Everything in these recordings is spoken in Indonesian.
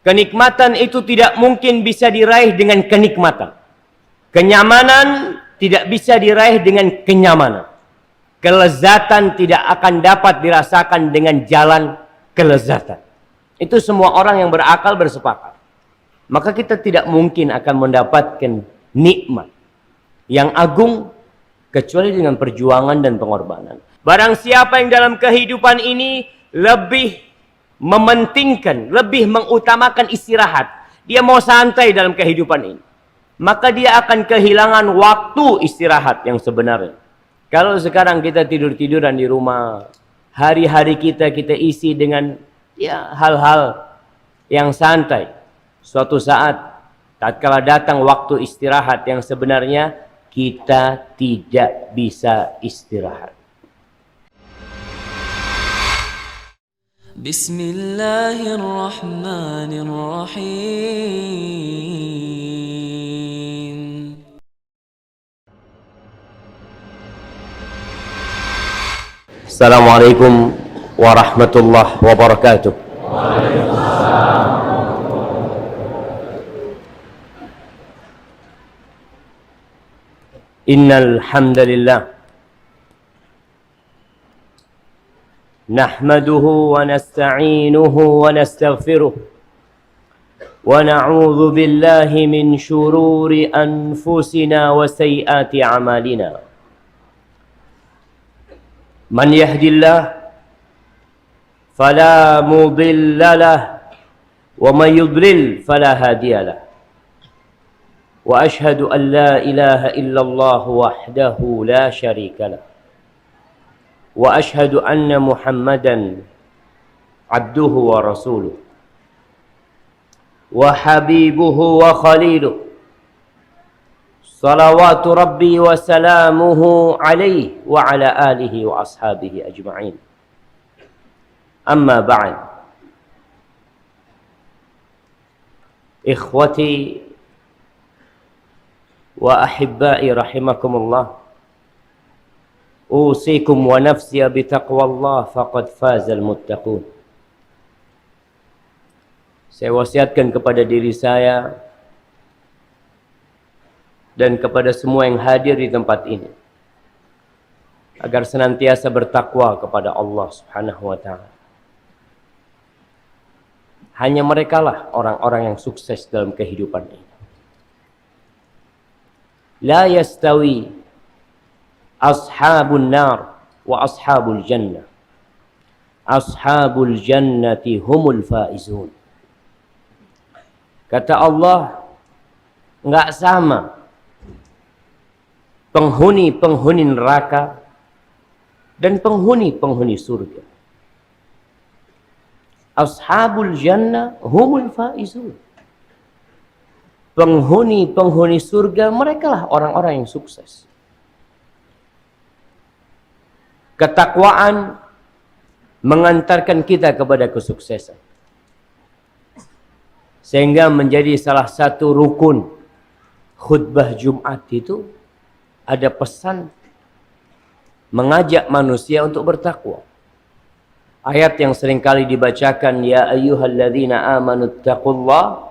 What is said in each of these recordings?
Kenikmatan itu tidak mungkin bisa diraih dengan kenikmatan. Kenyamanan tidak bisa diraih dengan kenyamanan. Kelezatan tidak akan dapat dirasakan dengan jalan kelezatan. Itu semua orang yang berakal bersepakat. Maka kita tidak mungkin akan mendapatkan nikmat yang agung kecuali dengan perjuangan dan pengorbanan. Barang siapa yang dalam kehidupan ini lebih mementingkan, lebih mengutamakan istirahat, dia mau santai dalam kehidupan ini, maka dia akan kehilangan waktu istirahat yang sebenarnya. Kalau sekarang kita tidur-tiduran di rumah, hari-hari kita isi dengan hal-hal yang santai. Suatu saat, tatkala datang waktu istirahat yang sebenarnya, kita tidak bisa istirahat. Bismillahirrahmanirrahim. Assalamualaikum warahmatullahi wabarakatuh. Innal hamdalillah nahmaduhu wa nasta'inuhu wa nastaghfiruh wa na'udzu billahi min shururi anfusina wa sayyiati a'malina. Man yahdillah fala mudilla lahu wa man yudlil fala hadiya lahu. Wa ashhadu an la ilaha illallah wahdahu la syarika lahu. Wa ashhadu anna Muhammadan abduhu wa rasuluh wa habibuhu wa khaliluh. Salawatu Rabbi wa salamuhu alaihi wa ala alihi wa ashabihi ajma'in. Amma ba'd. Ikhwati wa ahibbai rahimakumullah. Usikum wa nafsiya bitaqwallah faqad fazal muttaqun. Saya wasiatkan kepada diri saya dan kepada semua yang hadir di tempat ini agar senantiasa bertakwa kepada Allah Subhanahu wa taala. Hanya merekalah orang-orang yang sukses dalam kehidupan ini. La yastawi ashabun nar wa ashabul jannah. Ashabul jannati humul faizun. Kata Allah, enggak sama penghuni-penghuni neraka dan penghuni-penghuni surga. Ashabul jannah humul faizun. Penghuni-penghuni surga, merekalah orang-orang yang sukses. Ketakwaan mengantarkan kita kepada kesuksesan. Sehingga menjadi salah satu rukun khutbah Jumat itu ada pesan mengajak manusia untuk bertakwa. Ayat yang seringkali dibacakan, ya ayyuhalladzina amanu taqullaha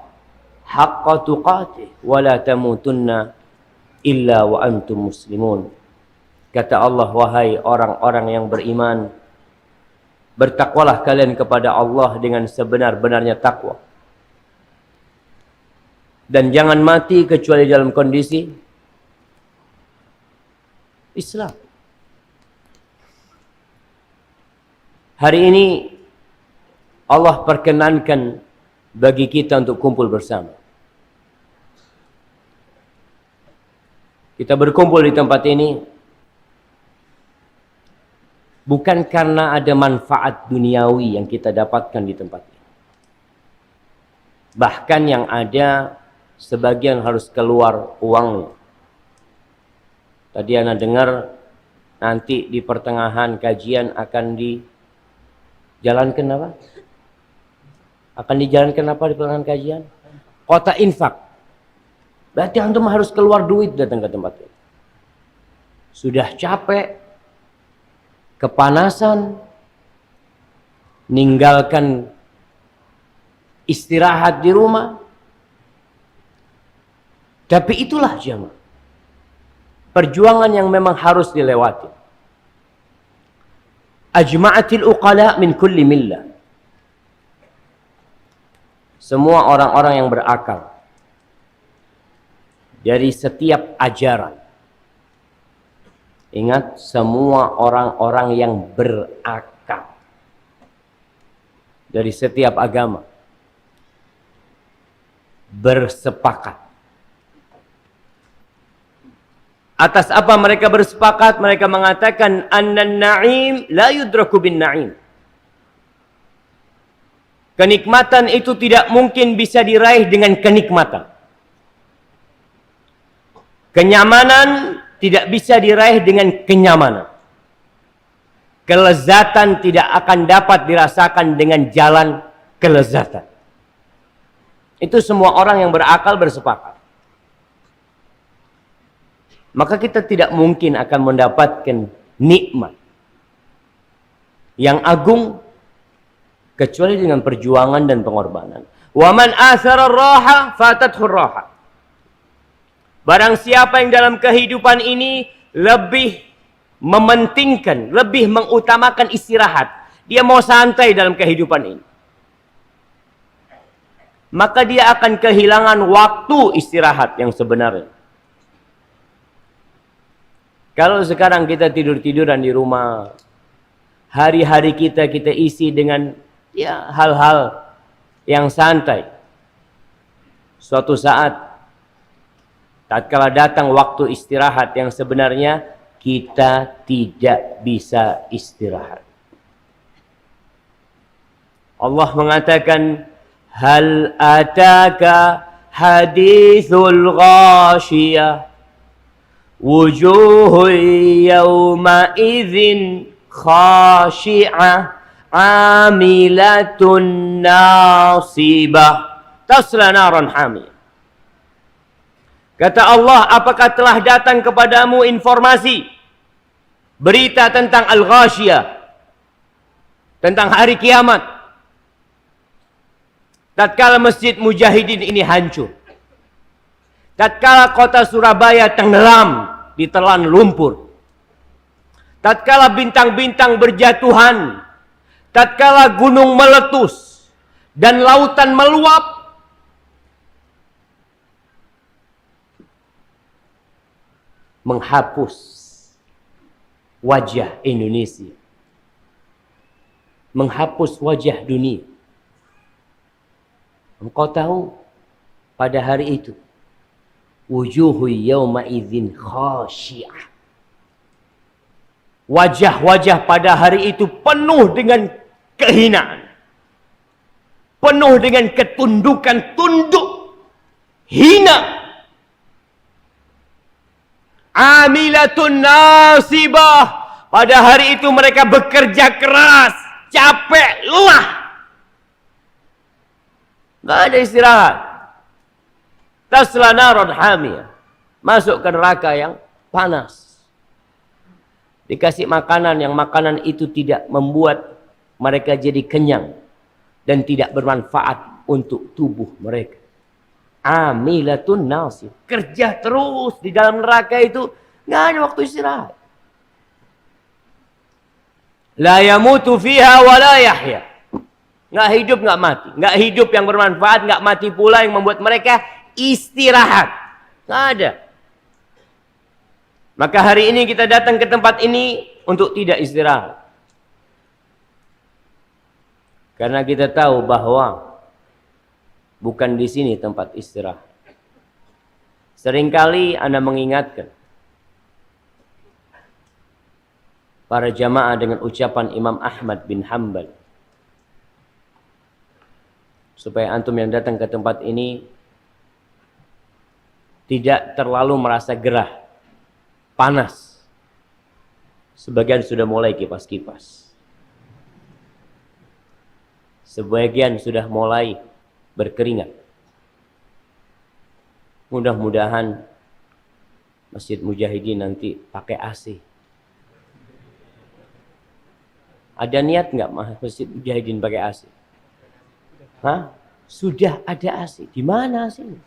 haqqa tuqatih wa la tamutunna illa wa antum muslimun. Kata Allah, wahai orang-orang yang beriman, bertakwalah kalian kepada Allah dengan sebenar-benarnya takwa. Dan jangan mati kecuali dalam kondisi Islam. Hari ini Allah perkenankan bagi kita untuk kumpul bersama. Kita berkumpul di tempat ini bukan karena ada manfaat duniawi yang kita dapatkan di tempat ini. Bahkan yang ada sebagian harus keluar uangnya. Tadi Anda dengar nanti di pertengahan kajian akan dijalankan apa? Akan dijalankan apa di pertengahan kajian? Kota infak. Berarti antum harus keluar duit datang ke tempat ini. Sudah capek, kepanasan, ninggalkan istirahat di rumah. Tapi itulah jamaah, perjuangan yang memang harus dilewati. Ajma'atil uqala min kulli millah. Semua orang-orang yang berakal dari setiap ajaran. Ingat, semua orang-orang yang berakal dari setiap agama bersepakat. Atas apa mereka bersepakat? Mereka mengatakan annan na'im la yudraku bin na'im. Kenikmatan itu tidak mungkin bisa diraih dengan kenikmatan. Kenyamanan tidak bisa diraih dengan kenyamanan. Kelezatan tidak akan dapat dirasakan dengan jalan kelezatan. Itu semua orang yang berakal bersepakat. Maka kita tidak mungkin akan mendapatkan nikmat yang agung kecuali dengan perjuangan dan pengorbanan. Wa man athara ar-raha fatathu ar-raha. Barang siapa yang dalam kehidupan ini lebih mementingkan, lebih mengutamakan istirahat, dia mau santai dalam kehidupan ini, maka dia akan kehilangan waktu istirahat yang sebenarnya. Kalau sekarang kita tidur-tiduran di rumah, hari-hari kita isi dengan ya hal-hal yang santai. Suatu saat, tatkala datang waktu istirahat yang sebenarnya, kita tidak bisa istirahat. Allah mengatakan, hal ataka hadithul ghashiyah. Wujuhu yawma idzin khashi'ah amilatun nasibah tasla naran hamiyah. Kata Allah, apakah telah datang kepadamu informasi, berita tentang al-ghashiyah, tentang hari kiamat, tatkala Masjid Mujahidin ini hancur, tatkala kota Surabaya tenggelam ditelan lumpur, tatkala bintang-bintang berjatuhan, tatkala gunung meletus dan lautan meluap, menghapus wajah Indonesia, menghapus wajah dunia. Engkau tahu pada hari itu, wujuhu yawma idzin khashi'ah. Wajah-wajah pada hari itu penuh dengan kehinaan, penuh dengan ketundukan, tunduk, hina. Amilatun nasibah. Pada hari itu mereka bekerja keras, capek, lelah, nggak ada istirahat. Tasla naran hamiyah, masuk ke neraka yang panas. Dikasih makanan yang makanan itu tidak membuat mereka jadi kenyang dan tidak bermanfaat untuk tubuh mereka. Amilatun nasib, kerja terus di dalam neraka itu, nggak ada waktu istirahat. La yamutu fiha wa la yahya, nggak hidup nggak mati, nggak hidup yang bermanfaat, nggak mati pula yang membuat mereka istirahat, nggak ada. Maka hari ini kita datang ke tempat ini untuk tidak istirahat, karena kita tahu bahwa bukan di sini tempat istirahat. Seringkali Anda mengingatkan para jamaah dengan ucapan Imam Ahmad bin Hanbal, supaya antum yang datang ke tempat ini tidak terlalu merasa gerah, panas. Sebagian sudah mulai kipas-kipas, sebagian sudah mulai berkeringat. Mudah-mudahan Masjid Mujahidin nanti pakai AC. Ada niat nggak Masjid Mujahidin pakai AC? Hah? Sudah ada AC. Di mana AC-nya?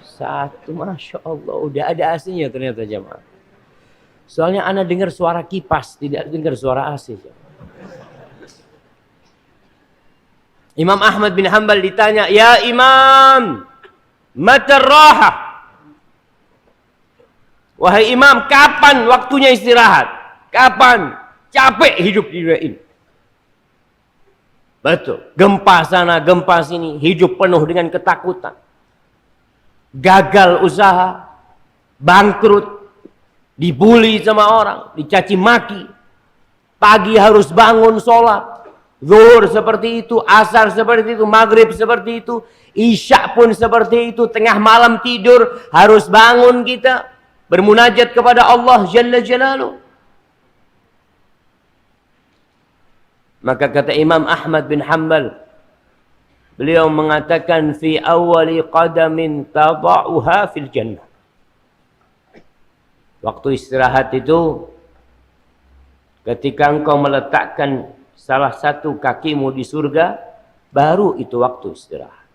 Satu, Masya Allah, udah ada AC-nya ternyata jemaah. Soalnya ana dengar suara kipas, tidak dengar suara AC. Imam Ahmad bin Hanbal ditanya, "Ya Imam, mata raha?" Wahai Imam, kapan waktunya istirahat? Kapan? Capek hidup di dunia ini. Betul. Gempa sana, gempa sini. Hidup penuh dengan ketakutan. Gagal usaha. Bangkrut. Dibully sama orang. Dicaci maki. Pagi harus bangun sholat. Zuhur seperti itu. Asar seperti itu. Maghrib seperti itu. Isya pun seperti itu. Tengah malam tidur. Harus bangun kita. Bermunajat kepada Allah Jalla Jalaluh. Maka kata Imam Ahmad bin Hanbal, beliau mengatakan fi awwali qadamin tada'uha fil jannah. Waktu istirahat itu ketika engkau meletakkan salah satu kakimu di surga, baru itu waktu istirahat.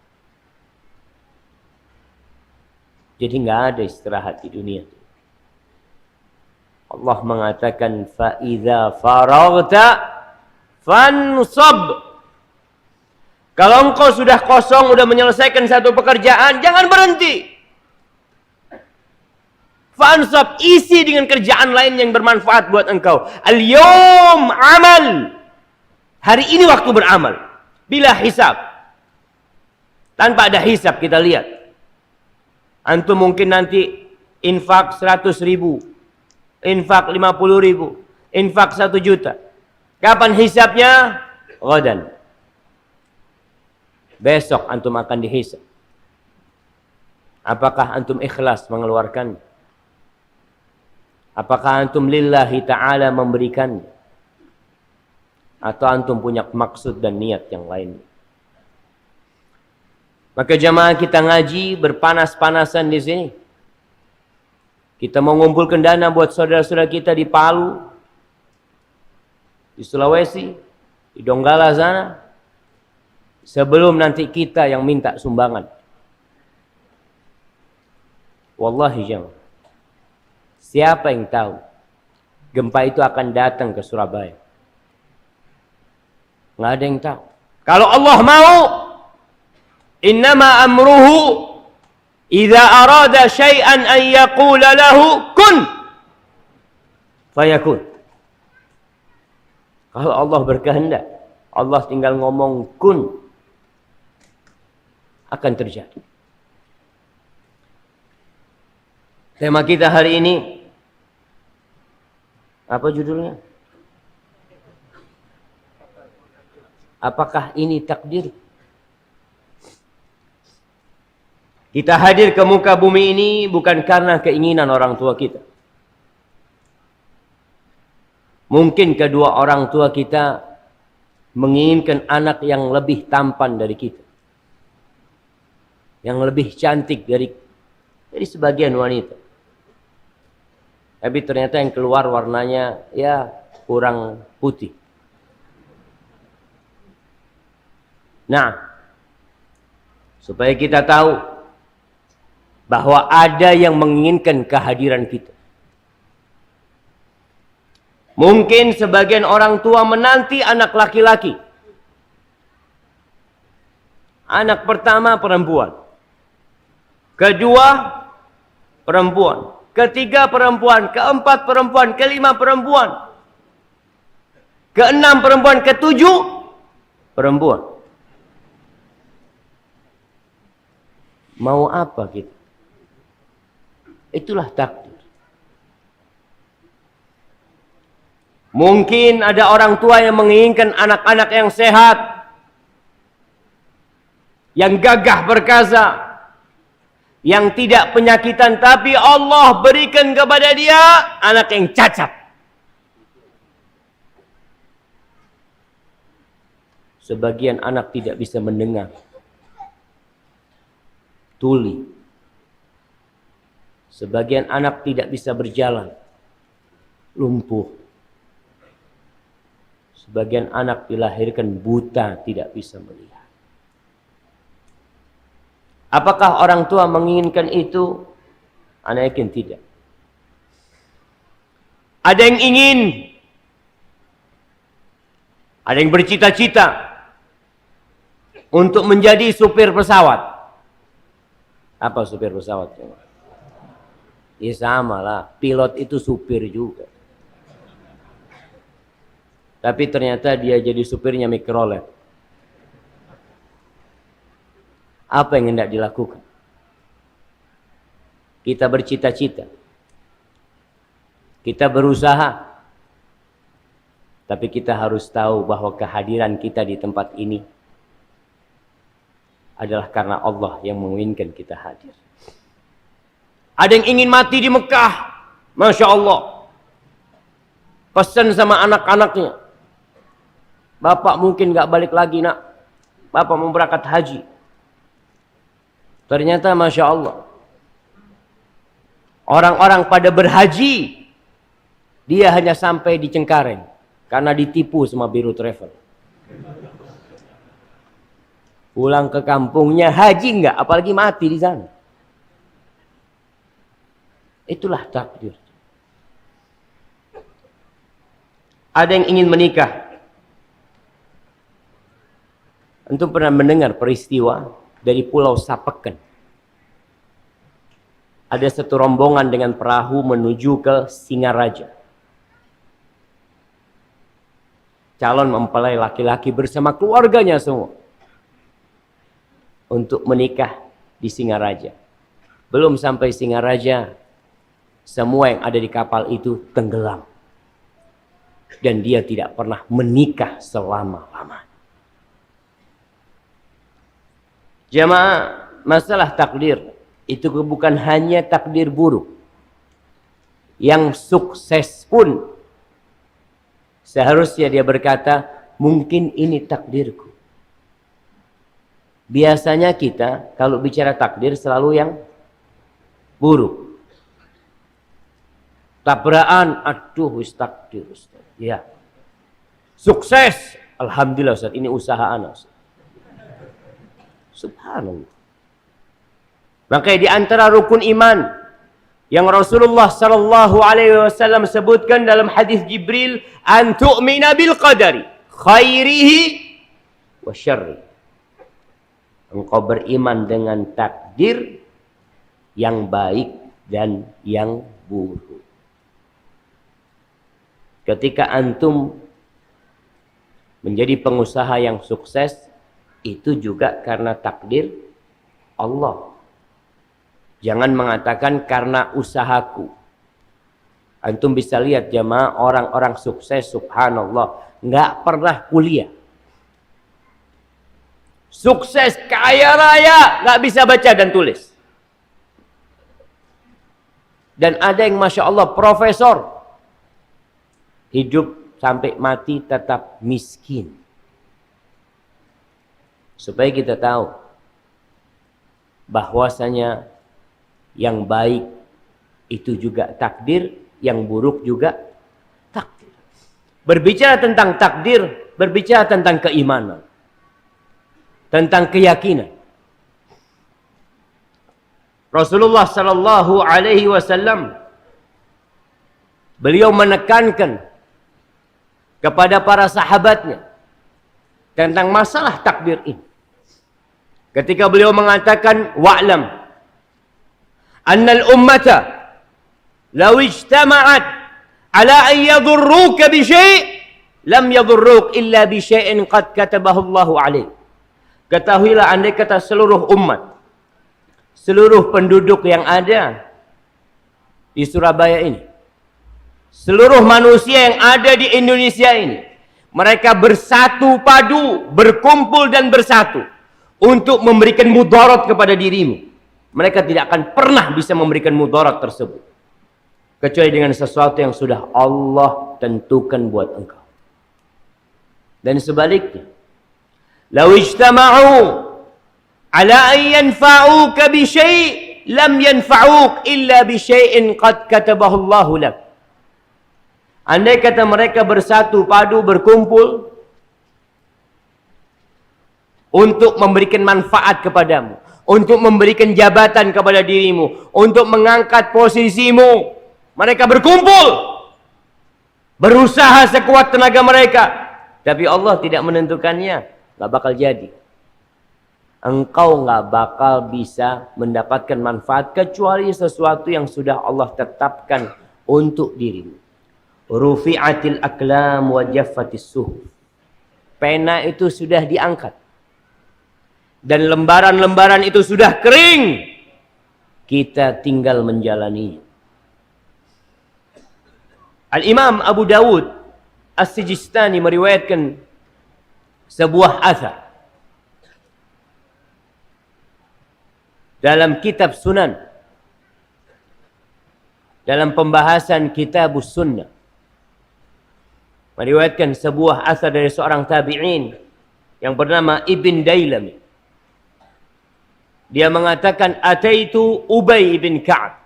Jadi nggak ada istirahat di dunia. Allah mengatakan fa idza faraghta fansab. Kalau engkau sudah kosong, sudah menyelesaikan satu pekerjaan, jangan berhenti. Fansab, isi dengan kerjaan lain yang bermanfaat buat engkau. Al-yawm amal. Hari ini waktu beramal. Bila hisab. Tanpa ada hisab kita lihat. Antum mungkin nanti infak 100.000. Infak 50.000. Infak 1 juta. Kapan hisabnya? Ghadan. Besok antum akan dihisab. Apakah antum ikhlas mengeluarkan? Apakah antum lillahi ta'ala memberikan? Atau antum punya maksud dan niat yang lain? Maka jamaah kita ngaji berpanas-panasan di sini. Kita mau ngumpulkan dana buat saudara-saudara kita di Palu, di Sulawesi, di Donggala sana. Sebelum nanti kita yang minta sumbangan. Wallahi jamaah. Siapa yang tahu gempa itu akan datang ke Surabaya? Nggak ada yang tahu. Kalau Allah mau, innama amruhu idza arada syai'an an yaqula lahu kun fayakun. Kalau Allah berkehendak, Allah tinggal ngomong kun, akan terjadi. Tema kita hari ini apa judulnya? Apakah ini takdir? Kita hadir ke muka bumi ini bukan karena keinginan orang tua kita. Mungkin kedua orang tua kita menginginkan anak yang lebih tampan dari kita. Yang lebih cantik dari sebagian wanita. Tapi ternyata yang keluar warnanya ya kurang putih. Nah, supaya kita tahu bahwa ada yang menginginkan kehadiran kita. Mungkin sebagian orang tua menanti anak laki-laki. Anak pertama perempuan. Kedua perempuan. Ketiga perempuan. Keempat perempuan. Kelima perempuan. Keenam perempuan. Ketujuh perempuan. Mau apa kita? Itulah takdir. Mungkin ada orang tua yang menginginkan anak-anak yang sehat, yang gagah perkasa, yang tidak penyakitan, tapi Allah berikan kepada dia anak yang cacat. Sebagian anak tidak bisa mendengar, tuli. Sebagian anak tidak bisa berjalan, lumpuh. Sebagian anak dilahirkan buta, tidak bisa melihat. Apakah orang tua menginginkan itu? Ana yakin tidak. Ada yang ingin, ada yang bercita-cita untuk menjadi supir pesawat. Apa supir pesawat? Ya sama lah, pilot itu supir juga. Tapi ternyata dia jadi supirnya mikrolet. Apa yang hendak dilakukan? Kita bercita-cita, kita berusaha, tapi kita harus tahu bahwa kehadiran kita di tempat ini adalah karena Allah yang menginginkan kita hadir. Ada yang ingin mati di Mekah, Masya Allah, pesan sama anak-anaknya, bapak mungkin gak balik lagi nak, bapak mau berangkat haji. Ternyata Masya Allah, orang-orang pada berhaji, dia hanya sampai di Cengkareng karena ditipu sama Biro Travel. Pulang ke kampungnya haji enggak, apalagi mati di sana. Itulah takdir. Ada yang ingin menikah. Antum pernah mendengar peristiwa dari Pulau Sapeken? Ada satu rombongan dengan perahu menuju ke Singaraja. Calon mempelai laki-laki bersama keluarganya semua untuk menikah di Singaraja. Belum sampai Singaraja, semua yang ada di kapal itu tenggelam. Dan dia tidak pernah menikah selama-lamanya. Jamaah, masalah takdir itu bukan hanya takdir buruk. Yang sukses pun seharusnya dia berkata, mungkin ini takdirku. Biasanya kita kalau bicara takdir selalu yang buruk. Tabrakan, aduh wis takdir Ustaz. Ya. Sukses, alhamdulillah Ustaz, ini usaha anak Ustaz. Subhanallah. Makanya di antara rukun iman yang Rasulullah sallallahu alaihi wasallam sebutkan dalam hadis Jibril, an tu'mina bil qadari khairihi wa syarri. Engkau beriman dengan takdir yang baik dan yang buruk. Ketika antum menjadi pengusaha yang sukses, itu juga karena takdir Allah. Jangan mengatakan karena usahaku. Antum bisa lihat jamaah, orang-orang sukses subhanallah nggak pernah kuliah. Sukses kaya raya nggak bisa baca dan tulis. Dan ada yang Masya Allah profesor, hidup sampai mati tetap miskin. Supaya kita tahu bahwasanya yang baik itu juga takdir, yang buruk juga takdir. Berbicara tentang takdir, berbicara tentang keimanan, tentang keyakinan. Rasulullah sallallahu alaihi wasallam beliau menekankan kepada para sahabatnya tentang masalah takdir ini. Ketika beliau mengatakan, wa'lam annal ummata law ijtama'at ala an yadurruka bi syai' lam yadurruk illa bi syai'in qad katabahu Allahu alaik. Ketahuilah, andai kata seluruh umat, seluruh penduduk yang ada di Surabaya ini, seluruh manusia yang ada di Indonesia ini, mereka bersatu padu, berkumpul dan bersatu untuk memberikan mudarat kepada dirimu, mereka tidak akan pernah bisa memberikan mudarat tersebut kecuali dengan sesuatu yang sudah Allah tentukan buat engkau. Dan sebaliknya, law ijtama'u ala an yanfa'uka bi syai' lam yanfa'uk illa bi syai'in qad katabahu Allahu lak. Andai kata mereka bersatu padu berkumpul untuk memberikan manfaat kepadamu, untuk memberikan jabatan kepada dirimu, untuk mengangkat posisimu, mereka berkumpul, berusaha sekuat tenaga mereka, tapi Allah tidak menentukannya, nggak bakal jadi. Engkau nggak bakal bisa mendapatkan manfaat kecuali sesuatu yang sudah Allah tetapkan untuk dirimu. Rufi'atil aqlam wa jaffatis suhuf. Pena itu sudah diangkat dan lembaran-lembaran itu sudah kering. Kita tinggal menjalaninya. Al-Imam Abu Dawud As-Sijistani meriwayatkan sebuah athar dalam kitab Sunan, dalam pembahasan Kitabus Sunnah, meriwayatkan sebuah asar dari seorang tabi'in yang bernama Ibn Dailami. Dia mengatakan, ataitu Ubay bin Ka'ab.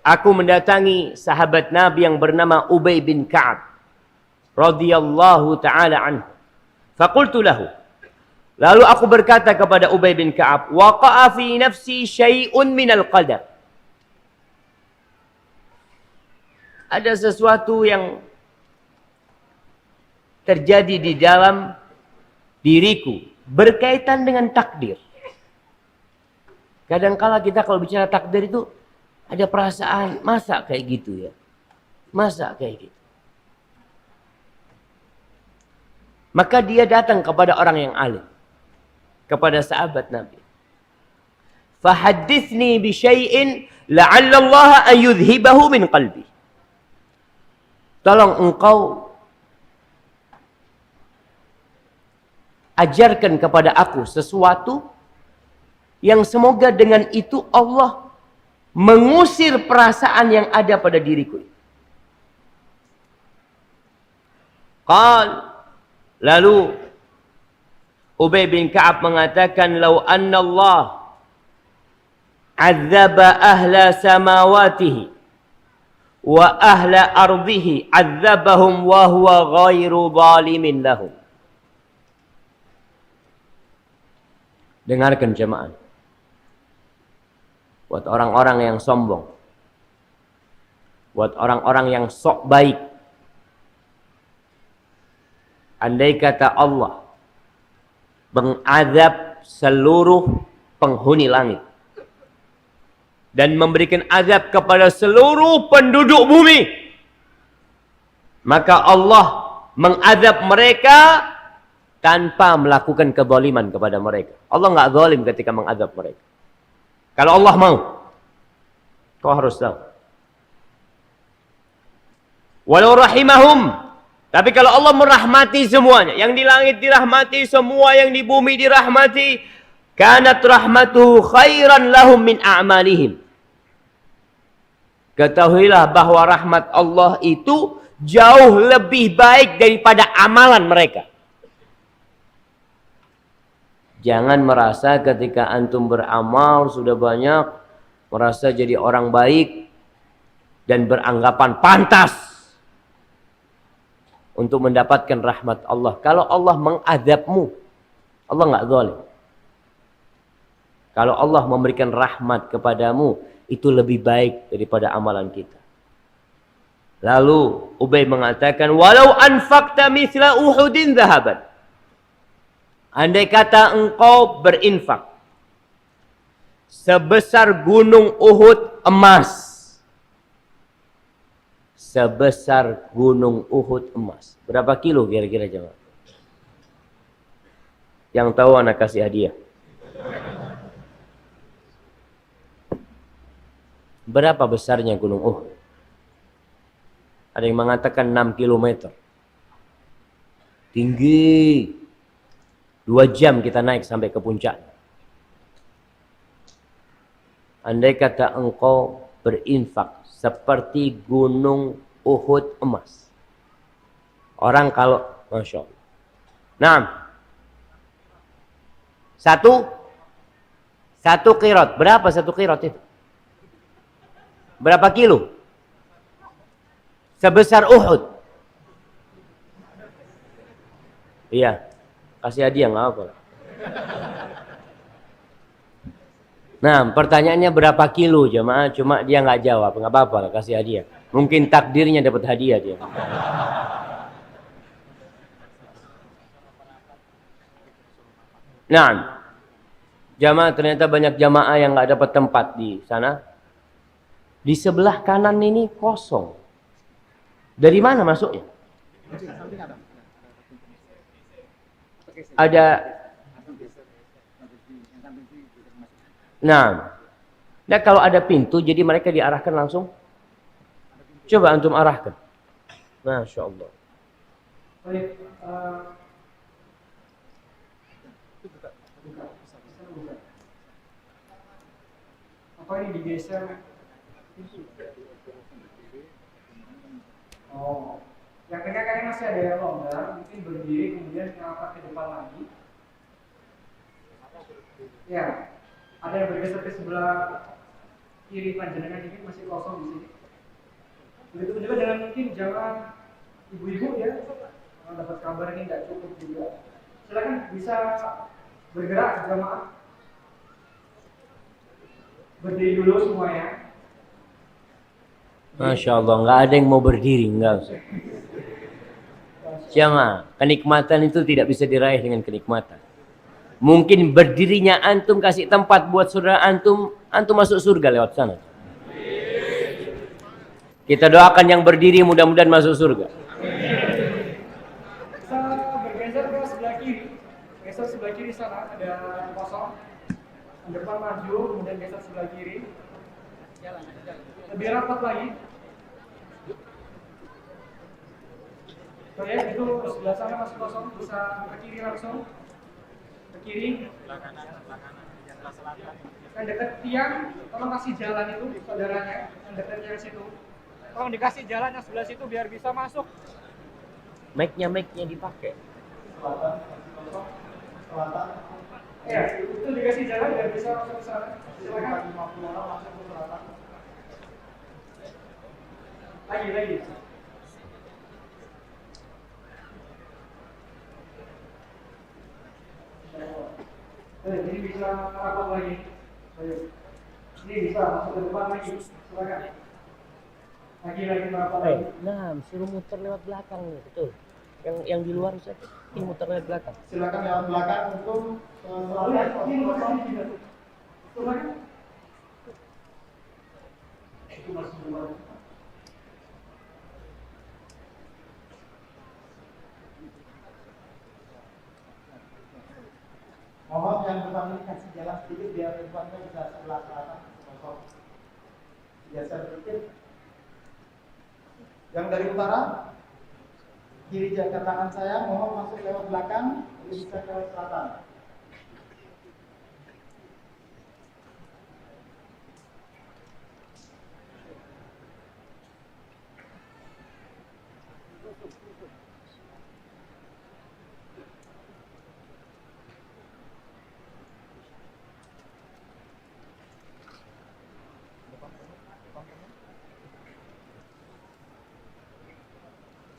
Aku mendatangi sahabat Nabi yang bernama Ubay bin Ka'ab radhiyallahu taala anhu. Faqultu lahu. Lalu aku berkata kepada Ubay bin Ka'ab, waqa'a fi nafsi syai'un minal qadar. Ada sesuatu yang terjadi di dalam diriku berkaitan dengan takdir. Kadangkala kita kalau bicara takdir itu ada perasaan, masa kayak gitu ya? Masa kayak gitu? Maka dia datang kepada orang yang alim, kepada sahabat Nabi. Fahaddithni bi syai'in la'alla Allah an yudhibahu min qalbi. Tolong engkau ajarkan kepada aku sesuatu yang semoga dengan itu Allah mengusir perasaan yang ada pada diriku. Lalu Ubay bin Ka'ab mengatakan, "Lau anna Allah azaba ahla samawatihi wa ahla ardihi azabahum wa huwa ghairu zalimin lahum." Dengarkan jemaah. Buat orang-orang yang sombong, buat orang-orang yang sok baik, andai kata Allah mengazab seluruh penghuni langit dan memberikan azab kepada seluruh penduduk bumi, maka Allah mengazab mereka tanpa melakukan kezaliman kepada mereka. Allah nggak zalim ketika mengazab mereka. Kalau Allah mau, kau harus tahu. Walau rahimahum, tapi kalau Allah merahmati semuanya, yang di langit dirahmati, semua yang di bumi dirahmati, kanat rahmatuhu khairan lahum min a'malihim. Ketahuilah bahwa rahmat Allah itu jauh lebih baik daripada amalan mereka. Jangan merasa ketika antum beramal sudah banyak, merasa jadi orang baik dan beranggapan pantas untuk mendapatkan rahmat Allah. Kalau Allah mengazabmu, Allah nggak zalim. Kalau Allah memberikan rahmat kepadamu, itu lebih baik daripada amalan kita. Lalu Ubay mengatakan, walau anfaqta mithla Uhudin dhahaban. Andai kata engkau berinfak sebesar gunung Uhud emas. Sebesar gunung Uhud emas. Berapa kilo kira-kira jemaah? Yang tahu anak kasih hadiah. Berapa besarnya gunung Uhud? Ada yang mengatakan 6 kilometer. Tinggi. 2 jam kita naik sampai ke puncak. Andai kata engkau berinfak seperti gunung Uhud emas. Orang kalau, Masya Allah. Nah, satu qirot. Berapa satu qirot itu? Berapa kilo? sebesar Uhud. Iya, kasih hadiah nggak apa. Nah, pertanyaannya berapa kilo jemaah? Cuma dia nggak jawab, nggak apa-apa, kasih hadiah. Mungkin takdirnya dapat hadiah dia. Nah, jamaah ternyata banyak jamaah yang nggak dapat tempat di sana. Di sebelah kanan ini kosong. Dari mana masuknya? Ada. Nah, kalau ada pintu, jadi mereka diarahkan langsung. Coba antum arahkan. Masya Allah. Apa ini digeser? Oh, yang tengah kayaknya masih ada yang longgar, mungkin berdiri kemudian ngangkat ke depan lagi. Ya, ada yang bergeser ke sebelah kiri panjenengan ini masih kosong di sini. Begitu juga dengan mungkin jangan ibu-ibu ya, kalau dapat kabar ini nggak cukup juga. Silakan bisa bergerak jamaah. Berdiri dulu semuanya. Masya Allah, nggak ada yang mau berdiri, nggak usah. Jamaah, kenikmatan itu tidak bisa diraih dengan kenikmatan. Mungkin berdirinya antum kasih tempat buat saudara antum, antum masuk surga lewat sana. Kita doakan yang berdiri mudah-mudahan masuk surga. Bisa bergeser ke sebelah kiri. Geser sebelah kiri sana ada kosong. Depan maju, kemudian geser sebelah kiri. Lebih rapat lagi. So ya, itu sebelah sana masih kosong, bisa ke kiri langsung. Ke kiri. Yang dekat tiang, tolong kasih jalan itu saudaranya, yang dekat tiang situ. Tolong dikasih jalan yang sebelah situ biar bisa masuk. Mic-nya dipakai. Selatan. Ya, itu dikasih jalan biar bisa masuk ke sana. Silakan. 50 orang masuk ke selatan. Lagi. Ini bisa rapat lagi. Ayo. Ini bisa masuk ke depan lagi. Silakan. Lagi rapat lagi. Nah, suruh muter lewat belakang nih, betul. Yang di luar bisa ini muter lewat belakang. Silakan lewat belakang untuk ini silakan. Itu masih luar. Mohon yang pertama ini kasih jalan sedikit biar depannya bisa sebelah selatan kosong. Geser sedikit. Yang dari utara kiri jaga tangan saya, mohon masuk lewat belakang, bisa ke selatan.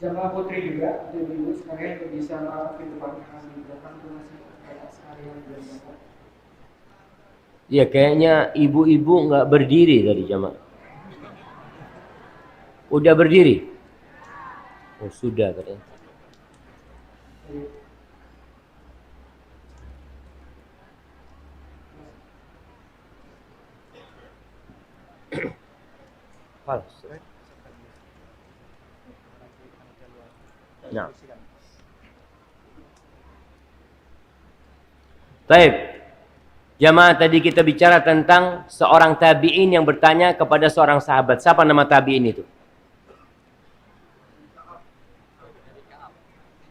Jamaah putri juga, ibu-ibu sekalian bisa merapat ke depan karena di belakang itu masih kayak sekalian belum. Iya, kayaknya ibu-ibu nggak berdiri tadi jamaah. Udah berdiri? Oh sudah katanya. Falas. Nah. Baik. Jamaah, tadi kita bicara tentang seorang tabi'in yang bertanya kepada seorang sahabat. Siapa nama tabi'in itu?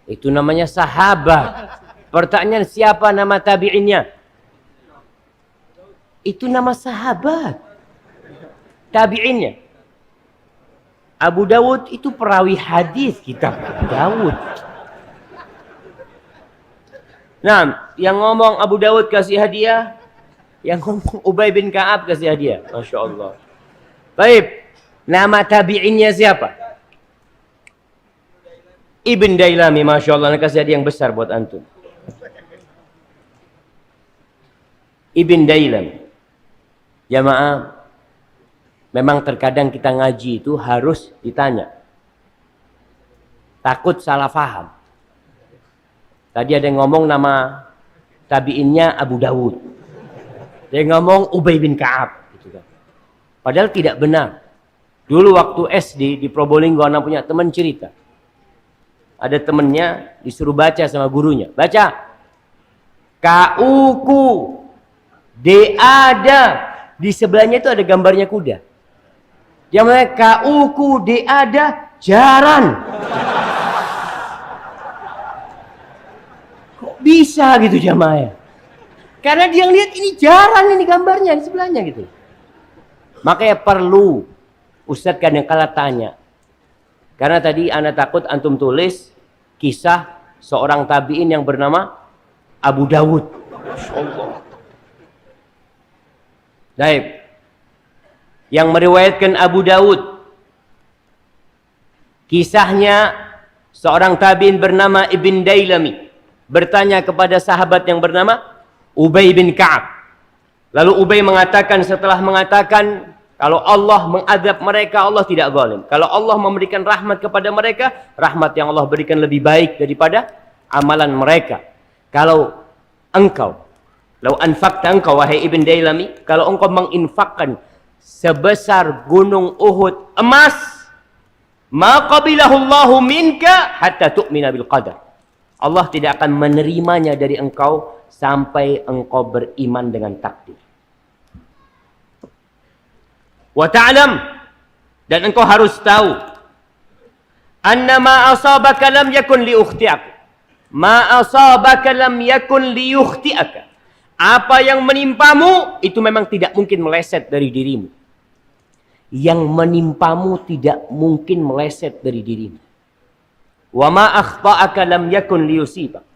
Itu namanya sahabat. Pertanyaan siapa nama tabi'innya? Itu nama sahabat. Tabi'innya. Abu Dawud itu perawi hadis kitab Dawud. Nah, yang ngomong Abu Dawud kasih hadiah, yang ngomong Ubay bin Ka'ab kasih hadiah. Masya Allah. Baik, nama tabi'innya siapa? Ibn Dailami, Masya Allah, kasih hadiah yang besar buat antum. Ibn Dailami. Jamaah, memang terkadang kita ngaji itu harus ditanya. Takut salah faham. Tadi ada yang ngomong nama tabi'innya Abu Dawud. Dia ngomong Ubay bin Ka'ab. Gitu kan. Padahal tidak benar. Dulu waktu SD di Probolinggo, anak punya teman cerita. Ada temennya disuruh baca sama gurunya. Baca. Kauku. Deada. Di sebelahnya itu ada gambarnya kuda. Dia mulai kauku deada jaran. Kok bisa gitu jamaah? Karena dia lihat ini jaran, ini gambarnya di sebelahnya gitu. Makanya perlu Ustadz kadang-kala tanya. Karena tadi anak takut antum tulis kisah seorang tabi'in yang bernama Abu Dawud. Masyaallah. Baik. Yang meriwayatkan Abu Dawud. Kisahnya seorang tabi'in bernama Ibn Dailami bertanya kepada sahabat yang bernama Ubay bin Ka'ab. Lalu Ubay mengatakan, setelah mengatakan kalau Allah mengadab mereka, Allah tidak zalim. Kalau Allah memberikan rahmat kepada mereka, rahmat yang Allah berikan lebih baik daripada amalan mereka. Kalau engkau, lau anfaqta engkau wahai Ibn Dailami, kalau engkau menginfakkan sebesar gunung Uhud emas, ma qabilahu Allahu minka hatta tu'mina bil qadar. Allah tidak akan menerimanya dari engkau sampai engkau beriman dengan takdir. Wa ta'lam, dan engkau harus tahu, annama asabaka lam yakun li ukhti'aka, ma asabaka lam yakun li yukhti'aka. Apa yang menimpamu itu memang tidak mungkin meleset dari dirimu. Yang menimpamu tidak mungkin meleset dari dirimu. Wa ma akhta'aka lam yakun li yusibak.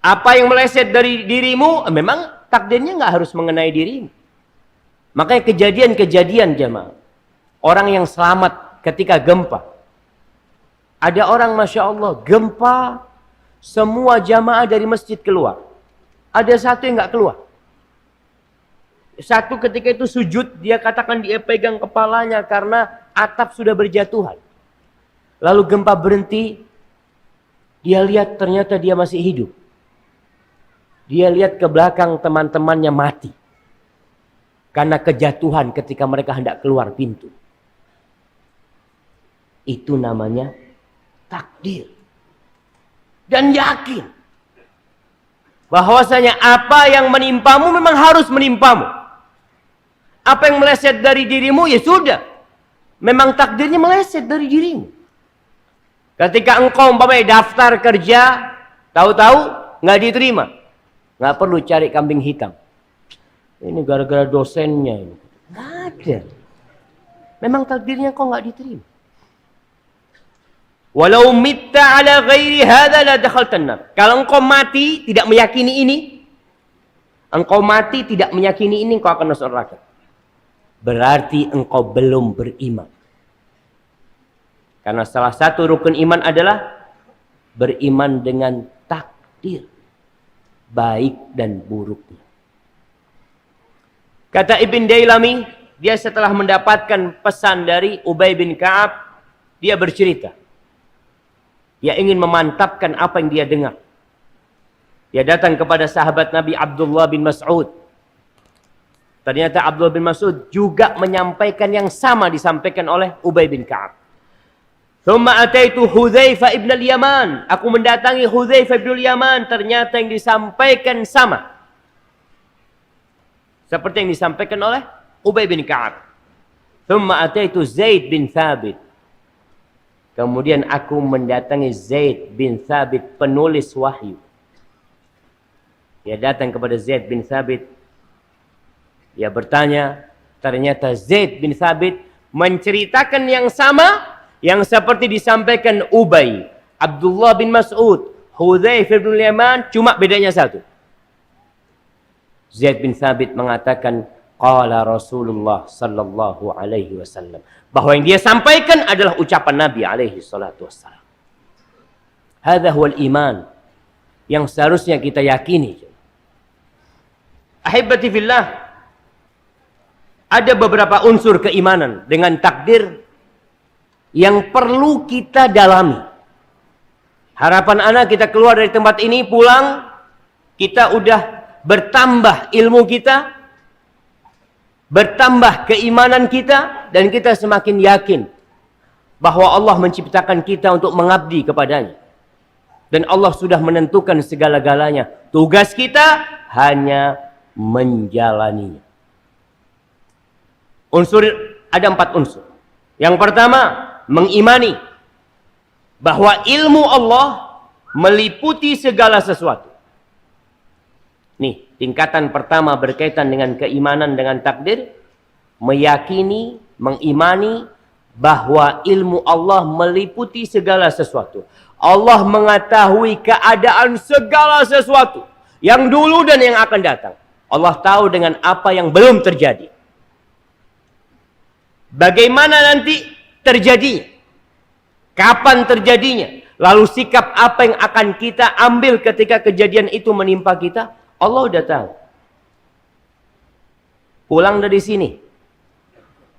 Apa yang meleset dari dirimu memang takdirnya nggak harus mengenai dirimu. Makanya kejadian-kejadian jamaah, orang yang selamat ketika gempa. Ada orang Masya Allah gempa, semua jamaah dari masjid keluar. Ada satu yang nggak keluar. Satu ketika itu sujud, dia katakan dia pegang kepalanya karena atap sudah berjatuhan. Lalu gempa berhenti, dia lihat ternyata dia masih hidup. Dia lihat ke belakang teman-temannya mati. Karena kejatuhan ketika mereka hendak keluar pintu. Itu namanya takdir. Dan yakin bahwasanya apa yang menimpamu memang harus menimpamu. Apa yang meleset dari dirimu ya sudah. Memang takdirnya meleset dari dirimu. Ketika engkau umpamanya daftar kerja, tahu-tahu nggak diterima. Nggak perlu cari kambing hitam. Ini gara-gara dosennya ini. Nggak ada. Memang takdirnya kok nggak diterima. Walau mitta ala ghairi hadza la dakhaltan nar. Kalau engkau mati tidak meyakini ini, engkau mati tidak meyakini ini, engkau akan masuk neraka. Berarti engkau belum beriman. Karena salah satu rukun iman adalah beriman dengan takdir, baik dan buruknya. Kata Ibn Dailami, dia setelah mendapatkan pesan dari Ubay bin Ka'ab, dia bercerita. Dia ingin memantapkan apa yang dia dengar. Dia datang kepada sahabat Nabi Abdullah bin Mas'ud. Ternyata Abdullah bin Mas'ud juga menyampaikan yang sama disampaikan oleh Ubay bin Ka'ab. Thumma ataitu Hudzaifah ibn al-Yaman. Aku mendatangi Hudzaifah ibn al-Yaman. Ternyata yang disampaikan sama seperti yang disampaikan oleh Ubay bin Ka'ab. Thumma ataitu Zaid bin Thabit. Kemudian aku mendatangi Zaid bin Thabit, penulis wahyu. Dia datang kepada Zaid bin Thabit. Dia bertanya, ternyata Zaid bin Thabit menceritakan yang sama yang seperti disampaikan Ubay, Abdullah bin Mas'ud, Hudzaifah bin Yaman, cuma bedanya satu. Zaid bin Thabit mengatakan, qala Rasulullah sallallahu alaihi wasallam, bahwa yang dia sampaikan adalah ucapan Nabi alaihi salatu wassalam. Hadza huwal iman yang seharusnya kita yakini. Ahibati fillah, ada beberapa unsur keimanan dengan takdir yang perlu kita dalami. Harapan anak kita keluar dari tempat ini, pulang, kita udah bertambah ilmu kita, bertambah keimanan kita, dan kita semakin yakin bahwa Allah menciptakan kita untuk mengabdi kepadanya. Dan Allah sudah menentukan segala-galanya. Tugas kita hanya menjalaninya. Ada 4 unsur. Yang pertama, mengimani bahwa ilmu Allah meliputi segala sesuatu. Nih, tingkatan pertama berkaitan dengan keimanan dengan takdir, meyakini, mengimani bahwa ilmu Allah meliputi segala sesuatu. Allah mengetahui keadaan segala sesuatu yang dulu dan yang akan datang. Allah tahu dengan apa yang belum terjadi. Bagaimana nanti terjadinya? Kapan terjadinya? Lalu sikap apa yang akan kita ambil ketika kejadian itu menimpa kita? Allah udah tahu. Pulang dari sini,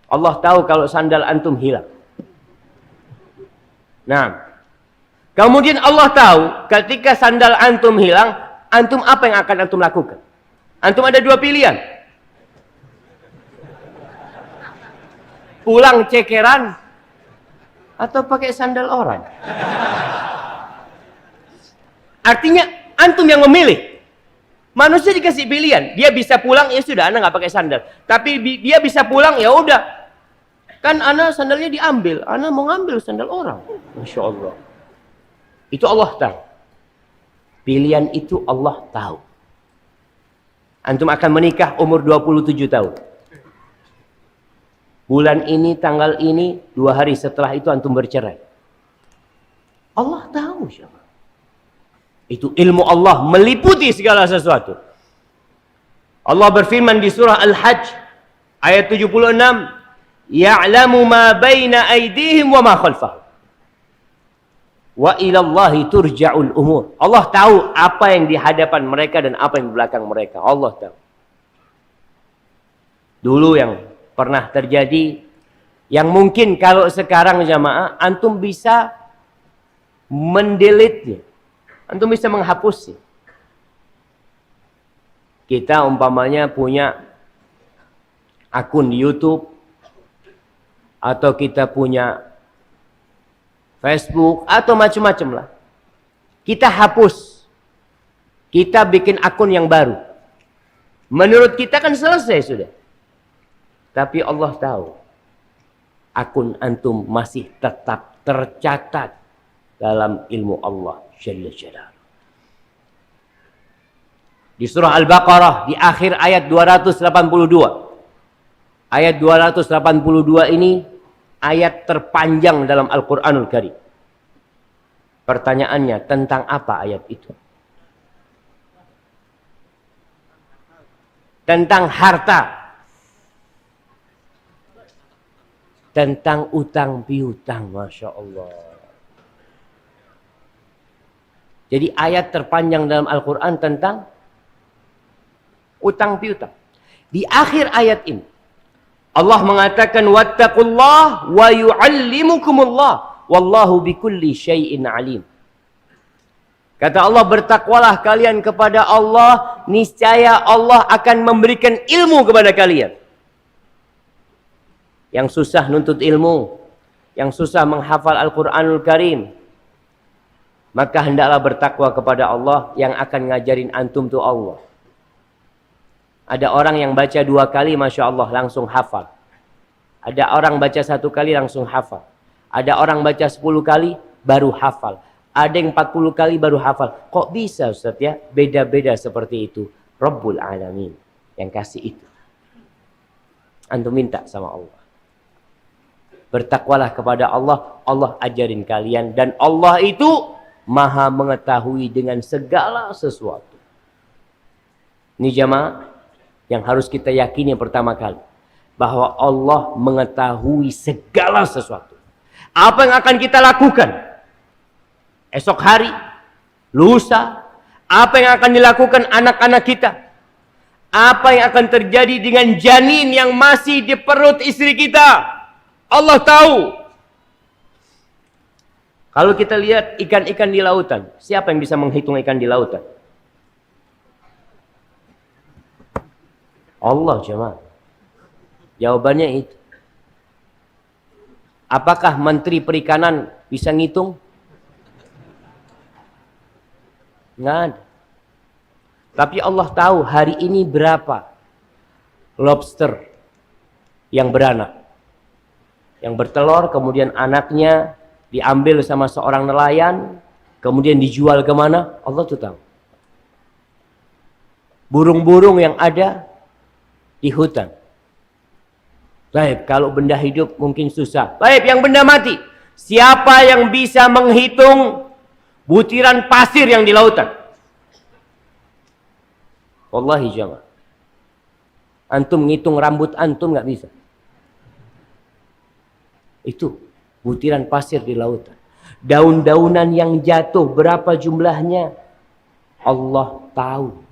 Allah tahu kalau sandal antum hilang. Nah, kemudian Allah tahu ketika sandal antum hilang, antum apa yang akan antum lakukan? Antum ada 2 pilihan. Pulang cekeran atau pakai sandal orang. Artinya antum yang memilih. Manusia dikasih pilihan, dia bisa pulang, ya sudah, ana nggak pakai sandal. Tapi dia bisa pulang, ya udah. Kan ana sandalnya diambil, ana mau ngambil sandal orang. Masya Allah. Itu Allah tahu. Pilihan itu Allah tahu. Antum akan menikah umur 27 tahun. Bulan ini, tanggal ini, 2 hari setelah itu antum bercerai. Allah tahu siapa. Itu ilmu Allah meliputi segala sesuatu. Allah berfirman di surah Al-Hajj ayat 76, "Ya'lamu ma baina aydihim wa ma khalfahum. Wa ila Allahi turja'ul umur." Allah tahu apa yang di hadapan mereka dan apa yang di belakang mereka. Allah tahu. Dulu yang pernah terjadi, yang mungkin kalau sekarang jamaah antum bisa mendelete-nya, antum bisa menghapusnya. Kita umpamanya punya akun di YouTube atau kita punya Facebook atau macam-macam lah. Kita hapus. Kita bikin akun yang baru. Menurut kita kan selesai sudah. Tapi Allah tahu akun antum masih tetap tercatat dalam ilmu Allah Jalla Jalaluhu. Di surah Al-Baqarah di akhir ayat 282. Ayat 282 ini ayat terpanjang dalam Al-Qur'anul Karim. Pertanyaannya, tentang apa ayat itu? Tentang harta. Tentang utang piutang, Masya Allah. Jadi ayat terpanjang dalam Al-Quran tentang utang piutang. Di akhir ayat ini, Allah mengatakan, "Wattaqullah wa yu'allimukumullah, wallahu bikulli syai'in alim." Kata Allah, bertakwalah kalian kepada Allah, niscaya Allah akan memberikan ilmu kepada kalian. Yang susah nuntut ilmu, yang susah menghafal Al-Quranul Karim, maka hendaklah bertakwa kepada Allah, yang akan ngajarin antum tuh Allah. Ada orang yang baca 2 kali, Masya Allah, langsung hafal. Ada orang baca 1 kali, langsung hafal. Ada orang baca 10 kali, baru hafal. Ada yang 40 kali, baru hafal. Kok bisa Ustaz ya? Beda-beda seperti itu. Rabbul Alamin yang kasih itu. Antum minta sama Allah. Bertakwalah kepada Allah, Allah ajarin kalian. Dan Allah itu maha mengetahui dengan segala sesuatu. Ini jamaah yang harus kita yakini pertama kali. Bahwa Allah mengetahui segala sesuatu. Apa yang akan kita lakukan? esok hari, lusa, apa yang akan dilakukan anak-anak kita, apa yang akan terjadi dengan janin yang masih di perut istri kita, Allah tahu. Kalau kita lihat ikan-ikan di lautan, siapa yang bisa menghitung ikan di lautan? Allah jemaah. Jawabannya itu. Apakah Menteri Perikanan bisa ngitung? Nggak ada. Tapi Allah tahu hari ini berapa lobster yang beranak. Yang bertelur, kemudian anaknya diambil sama seorang nelayan, kemudian dijual kemana? Allah tuh tahu. Burung-burung yang ada di hutan. Baik, kalau benda hidup mungkin susah. Baik, yang benda mati. Siapa yang bisa menghitung butiran pasir yang di lautan? Wallahi jangan. Antum ngitung rambut antum nggak bisa. Itu butiran pasir di lautan. Daun-daunan yang jatuh berapa jumlahnya? Allah tahu.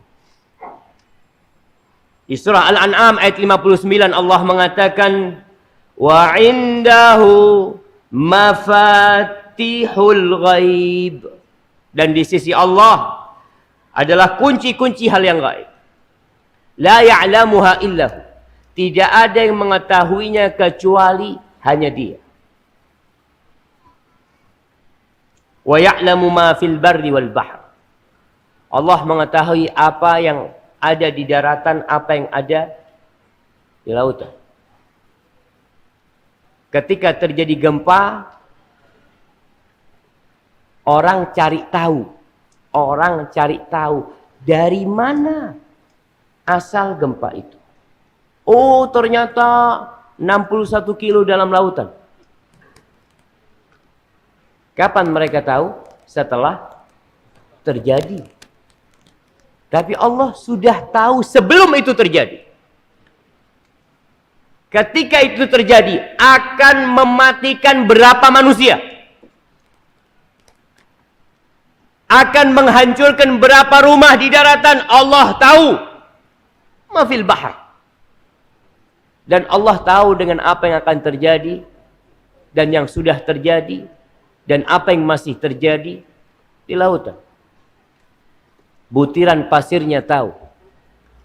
Di surah Al-An'am ayat 59 Allah mengatakan wa indahu mafatihul ghaib, dan di sisi Allah adalah kunci-kunci hal yang gaib. La ya'lamuha illahu, tidak ada yang mengetahuinya kecuali hanya Dia. Wa ya'lamu ma fil barri wal bahr, Allah mengetahui apa yang ada di daratan, apa yang ada di lautan. Ketika terjadi gempa, orang cari tahu. Orang cari tahu dari mana asal gempa itu. Oh, ternyata 61 kilo dalam lautan. Kapan mereka tahu? Setelah terjadi. Tapi Allah sudah tahu sebelum itu terjadi. Ketika itu terjadi, akan mematikan berapa manusia? Akan menghancurkan berapa rumah di daratan? Allah tahu. Mafil bahar. Dan Allah tahu dengan apa yang akan terjadi, dan yang sudah terjadi, dan apa yang masih terjadi di lautan. Butiran pasirnya tahu.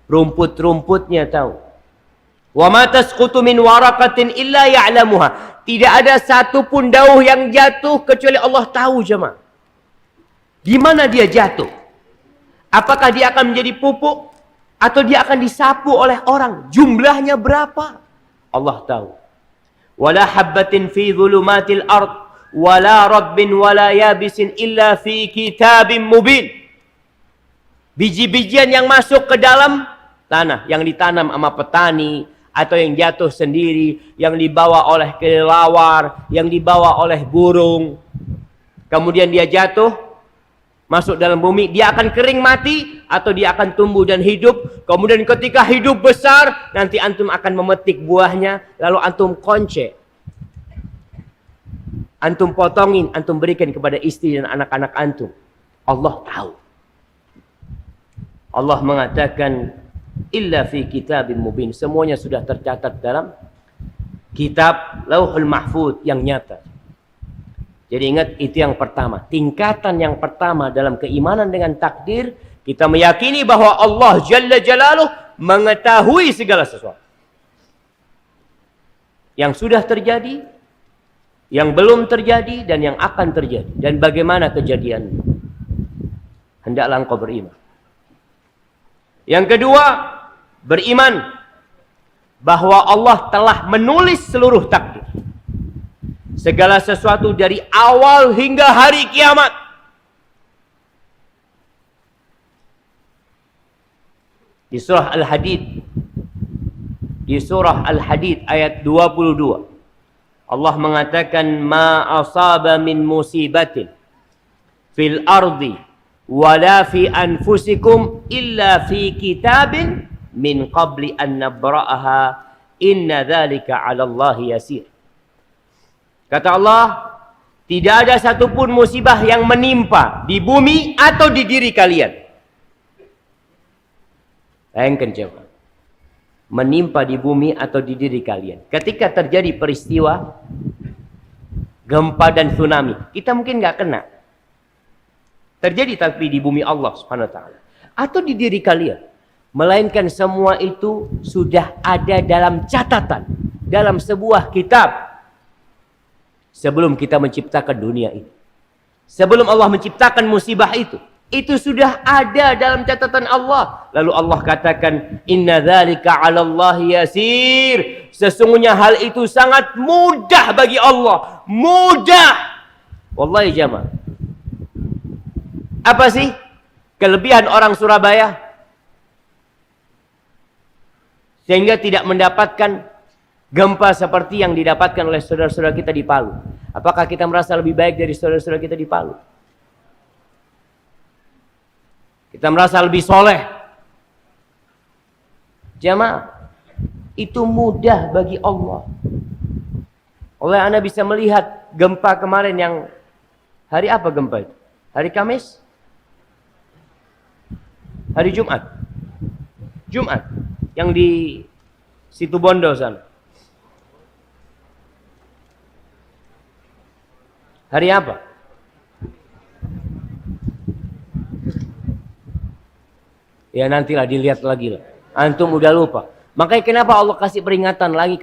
Rumput-rumputnya tahu. Wa ma tasqutu min waraqatin illa ya'lamuha. Tidak ada satu pun daun yang jatuh kecuali Allah tahu jemaah. Di mana dia jatuh? Apakah dia akan menjadi pupuk atau dia akan disapu oleh orang? Jumlahnya berapa? Allah tahu. Wala habbatin fi dhulumatil ard wala rabbin wala yabisin illa fi kitabim mubin. Biji-bijian yang masuk ke dalam tanah, yang ditanam sama petani, atau yang jatuh sendiri, yang dibawa oleh kelelawar, yang dibawa oleh burung. Kemudian dia jatuh, masuk dalam bumi, dia akan kering mati, atau dia akan tumbuh dan hidup. Kemudian ketika hidup besar, nanti antum akan memetik buahnya, lalu antum konce. Antum potongin, antum berikan kepada istri dan anak-anak antum. Allah tahu. Allah mengatakan illa fi kitabim mubin, semuanya sudah tercatat dalam kitab Lauhul Mahfuz yang nyata. Jadi ingat, itu yang pertama. Tingkatan yang pertama dalam keimanan dengan takdir, kita meyakini bahwa Allah Jalla Jalaluh mengetahui segala sesuatu. Yang sudah terjadi, yang belum terjadi, dan yang akan terjadi. Dan bagaimana kejadiannya. Hendaklah engkau beriman. Yang kedua, beriman bahwa Allah telah menulis seluruh takdir. Segala sesuatu dari awal hingga hari kiamat. Di surah Al-Hadid, ayat 22, Allah mengatakan ma asaba min musibatin fil ardi wala fi anfusikum illa fi kitabin min qabli an nabra'aha inna dzalika 'ala Allah yasir. Kata Allah, Tidak ada satupun musibah yang menimpa di bumi atau di diri kalian. Bayangkan coba. Menimpa di bumi atau di diri kalian. Ketika terjadi peristiwa gempa dan tsunami, kita mungkin nggak kena. Terjadi tapi di bumi Allah Subhanahu wa taala atau di diri kalian. Melainkan semua itu sudah ada dalam catatan, dalam sebuah kitab. Sebelum kita menciptakan dunia ini. Sebelum Allah menciptakan musibah itu sudah ada dalam catatan Allah. Lalu Allah katakan, inna dzalika 'ala Allahi yasir. Sesungguhnya hal itu sangat mudah bagi Allah. Mudah. Wallahi jamaah. Apa sih kelebihan orang Surabaya? Sehingga tidak mendapatkan gempa seperti yang didapatkan oleh saudara-saudara kita di Palu. Apakah kita merasa lebih baik dari saudara-saudara kita di Palu? Kita merasa lebih soleh. Jamaah, itu mudah bagi Allah. Oleh Anda bisa melihat gempa kemarin yang hari apa gempa itu? Hari Kamis? Hari Jumat? Jumat. Yang di Situbondo sana. Hari apa? Ya nantilah dilihat lagi lah. Antum udah lupa. Makanya kenapa Allah kasih peringatan lagi.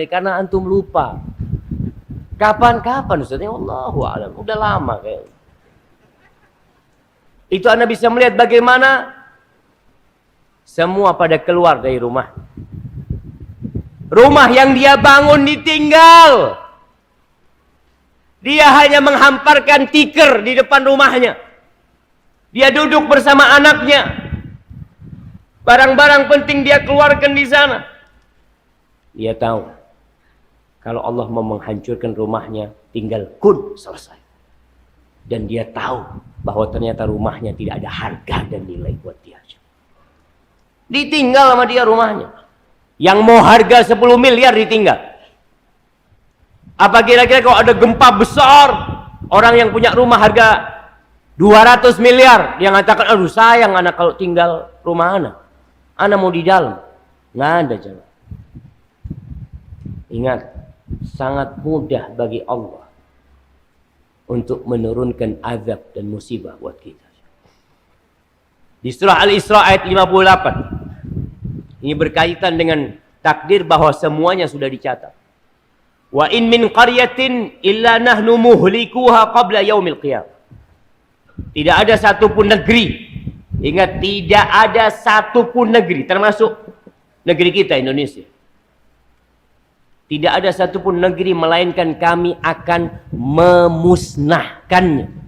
Karena antum lupa. Kapan Ustaz? Ya Allahu a'lam. Udah lama kayaknya. Itu Anda bisa melihat bagaimana semua pada keluar dari rumah. Rumah yang dia bangun ditinggal. Dia hanya menghamparkan tikar di depan rumahnya. Dia duduk bersama anaknya. Barang-barang penting dia keluarkan di sana. Dia tahu kalau Allah mau menghancurkan rumahnya, tinggal kun selesai. Dan dia tahu bahwa ternyata rumahnya tidak ada harga dan nilai buat dia. Ditinggal sama dia rumahnya. Yang mau harga 10 miliar ditinggal. Apa kira-kira kalau ada gempa besar, orang yang punya rumah harga 200 miliar, dia mengatakan, aduh sayang anak kalau tinggal rumah anak mau di dalam. Nggak ada jalan. Ingat, sangat mudah bagi Allah untuk menurunkan azab dan musibah buat kita. Di surah Al-Isra ayat 58. Ini berkaitan dengan takdir bahwa semuanya sudah dicatat. Wa in min qaryatin illa nahnu muhlikuha qabla yaumil qiyamah. Tidak ada satupun negeri. Ingat, tidak ada satupun negeri, termasuk negeri kita Indonesia. Tidak ada satupun negeri melainkan kami akan memusnahkannya.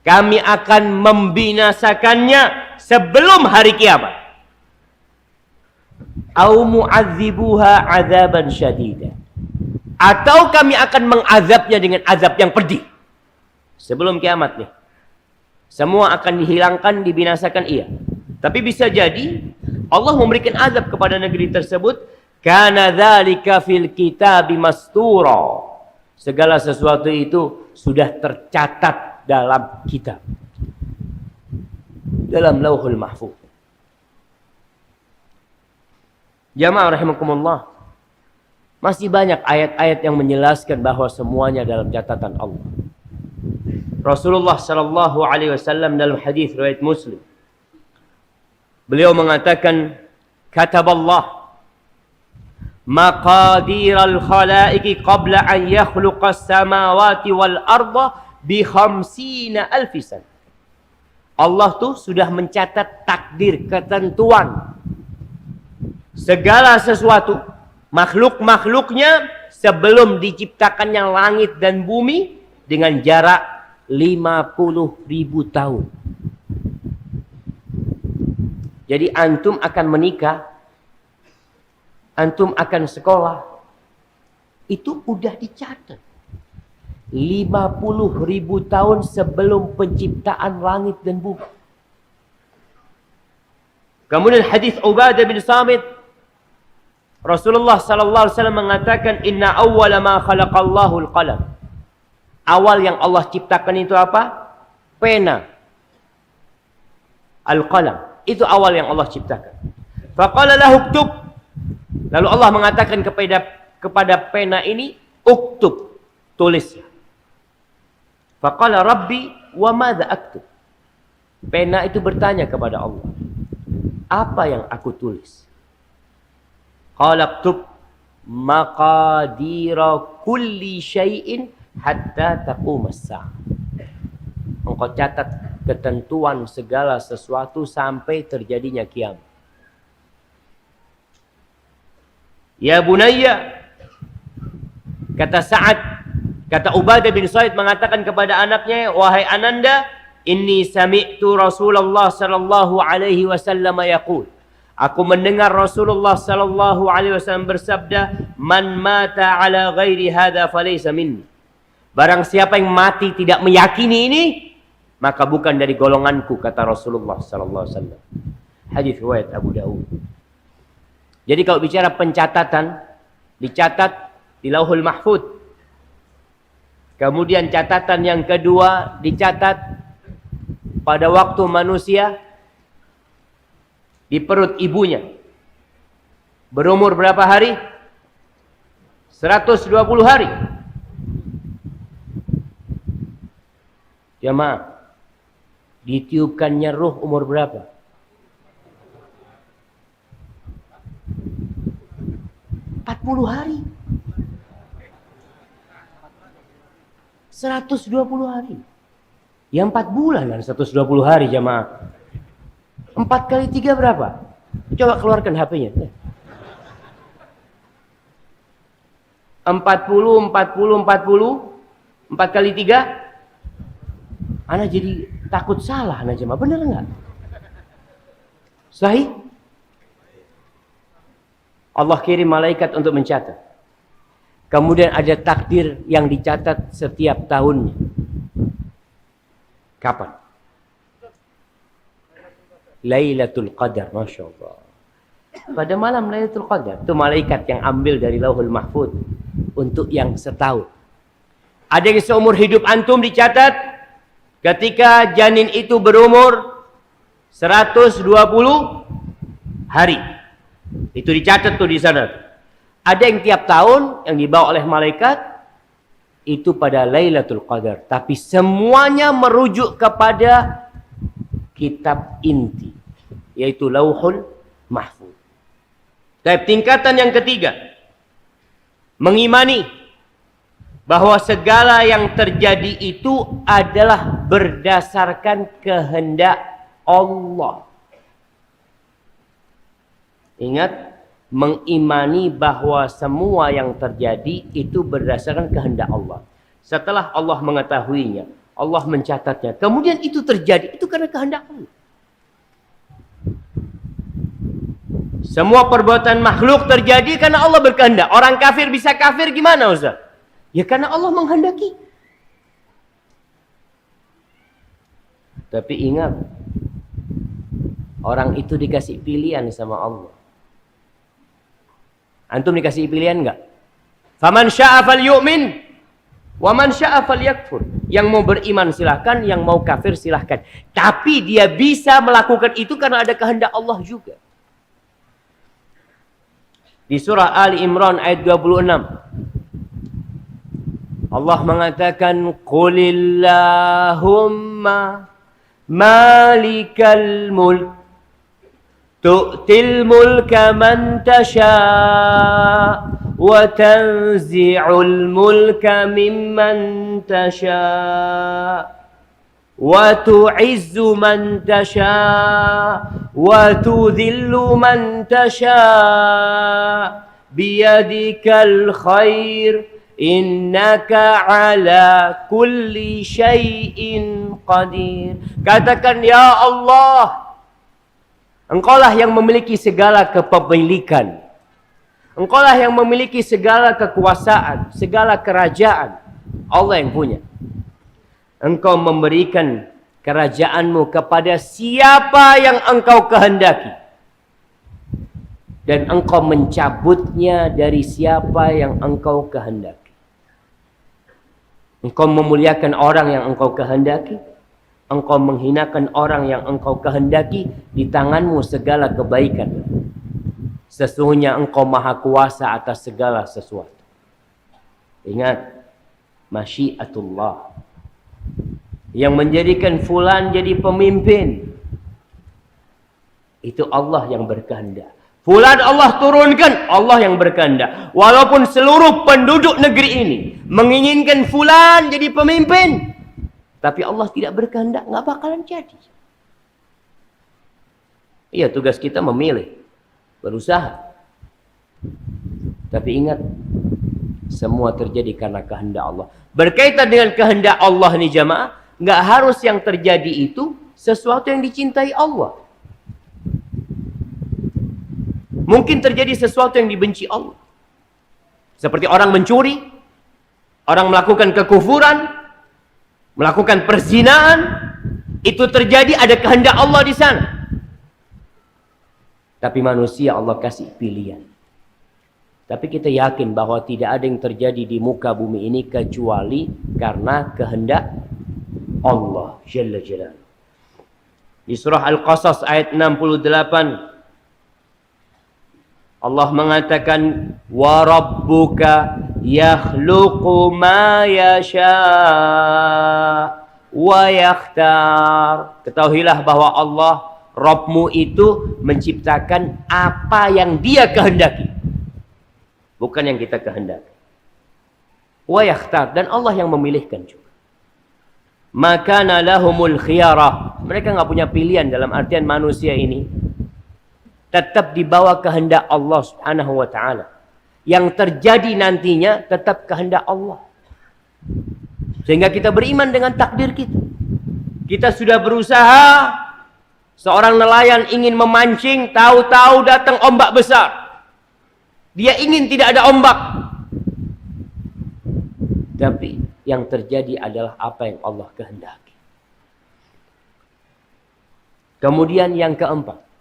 Kami akan membinasakannya sebelum hari kiamat. Au mu'adzibuha 'adzaban syadida. Atau kami akan mengazabnya dengan azab yang pedih. Sebelum kiamat nih. Semua akan dihilangkan, dibinasakan, iya. Tapi bisa jadi Allah memberikan azab kepada negeri tersebut. Kana dzalika fil kitabi mastura. Segala sesuatu itu sudah tercatat dalam kitab. Dalam Lauhul Mahfuz. Jamaah rahimakumullah. Masih banyak ayat-ayat yang menjelaskan bahwa semuanya dalam catatan Allah. Rasulullah sallallahu alaihi wasallam dalam hadis riwayat Muslim, beliau mengatakan, kataballah maqadiral khalaiqi qabla an yakhluqas samawati wal arda bi 50,000 sana. Allah tuh sudah mencatat takdir, ketentuan segala sesuatu, makhluk-makhluknya sebelum diciptakannya langit dan bumi dengan jarak 50.000 tahun. Jadi antum akan menikah, antum akan sekolah, itu udah dicatat. 50.000 tahun sebelum penciptaan langit dan bumi. Kemudian hadis Ubadah bin Samit Rasulullah sallallahu alaihi wasallam mengatakan inna awwala ma khalaqallahu al-qalam. Awal yang Allah ciptakan itu apa? Pena. Al-qalam. Itu awal yang Allah ciptakan. Faqala lahu uktub. Lalu Allah mengatakan kepada pena ini, uktub, tulislah. Faqala rabbi wa madza aktub. Pena itu bertanya kepada Allah, apa yang aku tulis? Qala aktub maqadira kulli syai'in hatta taqumas sa'ah. Engkau catat ketentuan segala sesuatu sampai terjadinya kiamat. Ya bunayya, kata Sa'ad, kata Ubadah bin Said mengatakan kepada anaknya, wahai ananda, inni sami'tu Rasulullah sallallahu alaihi wasallam yaqul. Aku mendengar Rasulullah sallallahu alaihi wasallam bersabda, man mata ala ghairi hadza falaysa minni. Barang siapa yang mati tidak meyakini ini, maka bukan dari golonganku, kata Rasulullah sallallahu alaihi wasallam. Hadis riwayat Abu Daud. Jadi kalau bicara pencatatan, dicatat di Lauhul Mahfuz. Kemudian catatan yang kedua dicatat pada waktu manusia di perut ibunya. Berumur berapa hari? 120 hari. Jamaah, ditiupkannya ruh umur berapa? 40 hari. 120 hari. Ya 4 bulan dan 120 hari jamaah. 4 kali 3 berapa? Coba keluarkan HP-nya. 40, 40, 40. 4 kali 3. Ana jadi takut salah ana jemaah. Benar enggak? Sahih? Allah kirim malaikat untuk mencatat. Kemudian ada takdir yang dicatat setiap tahunnya. Kapan? Lailatul Qadar, Masya Allah. Pada malam Lailatul Qadar, itu malaikat yang ambil dari Lauhul Mahfuz untuk yang setahun. Ada yang seumur hidup antum dicatat ketika janin itu berumur 120 hari. Itu dicatat tuh di sana. Ada yang tiap tahun yang dibawa oleh malaikat itu pada Lailatul Qadar, tapi semuanya merujuk kepada kitab inti, yaitu Lauhul Mahfuz. Dan tingkatan yang ketiga, mengimani bahwa segala yang terjadi itu adalah berdasarkan kehendak Allah. Ingat, mengimani bahwa semua yang terjadi itu berdasarkan kehendak Allah. Setelah Allah mengetahuinya, Allah mencatatnya, kemudian itu terjadi, itu karena kehendak Allah. Semua perbuatan makhluk terjadi karena Allah berkehendak. Orang kafir bisa kafir gimana Ustaz? Ya karena Allah menghendaki. Tapi ingat, orang itu dikasih pilihan sama Allah. Antum dikasih pilihan enggak? Faman syaa falyu'min wa man syaa falyakfur. Yang mau beriman silahkan, yang mau kafir silahkan. Tapi dia bisa melakukan itu karena ada kehendak Allah juga. Di surah Ali Imran ayat 26. Allah mengatakan Qulillahumma malikal mulk tu'til mulka man tasha' wa tanzi'ul mulka mimman tasha' wa tu'izzu man tasha' wa tudhillu man tasha' biyadikal khair innaka ala kulli syai'in qadir. Katakan, ya Allah, Engkaulah yang memiliki segala kepemilikan. Engkaulah yang memiliki segala kekuasaan, segala kerajaan. Allah yang punya. Engkau memberikan kerajaanmu kepada siapa yang engkau kehendaki. dan engkau mencabutnya dari siapa yang engkau kehendaki. Engkau memuliakan orang yang engkau kehendaki, engkau menghinakan orang yang engkau kehendaki. Di tanganmu segala kebaikan. Sesungguhnya engkau maha kuasa atas segala sesuatu. Ingat, masyiatullah. Yang menjadikan fulan jadi pemimpin, itu Allah yang berkehendak. Fulan Allah turunkan, Allah yang berkehendak. Walaupun seluruh penduduk negeri ini menginginkan fulan jadi pemimpin, tapi Allah tidak berkehendak, nggak bakalan jadi. Iya, tugas kita memilih, berusaha. Tapi ingat, semua terjadi karena kehendak Allah. Berkaitan dengan kehendak Allah nih jamaah, nggak harus yang terjadi itu sesuatu yang dicintai Allah. Mungkin terjadi sesuatu yang dibenci Allah. Seperti orang mencuri, orang melakukan kekufuran, melakukan perzinaan, itu terjadi, ada kehendak Allah di sana. Tapi manusia Allah kasih pilihan. Tapi kita yakin bahwa tidak ada yang terjadi di muka bumi ini kecuali karena kehendak Allah Jalla Jalaluhu. Di surah Al-Qasas ayat 68, Allah mengatakan, wa rabbuka yakhluqu ma yasha wa yakhtar. Ketahuilah bahwa Allah, Rabbmu itu menciptakan apa yang Dia kehendaki, bukan yang kita kehendaki. Wa yakhtar, dan Allah yang memilihkan juga. Maka lahumul khiyarah. Mereka nggak punya pilihan, dalam artian manusia ini tetap di bawah kehendak Allah Subhanahu wa taala. Yang terjadi nantinya tetap kehendak Allah. Sehingga kita beriman dengan takdir kita. Kita sudah berusaha, seorang nelayan ingin memancing, tahu-tahu datang ombak besar. Dia ingin tidak ada ombak. Tapi yang terjadi adalah apa yang Allah kehendaki. Kemudian yang keempat,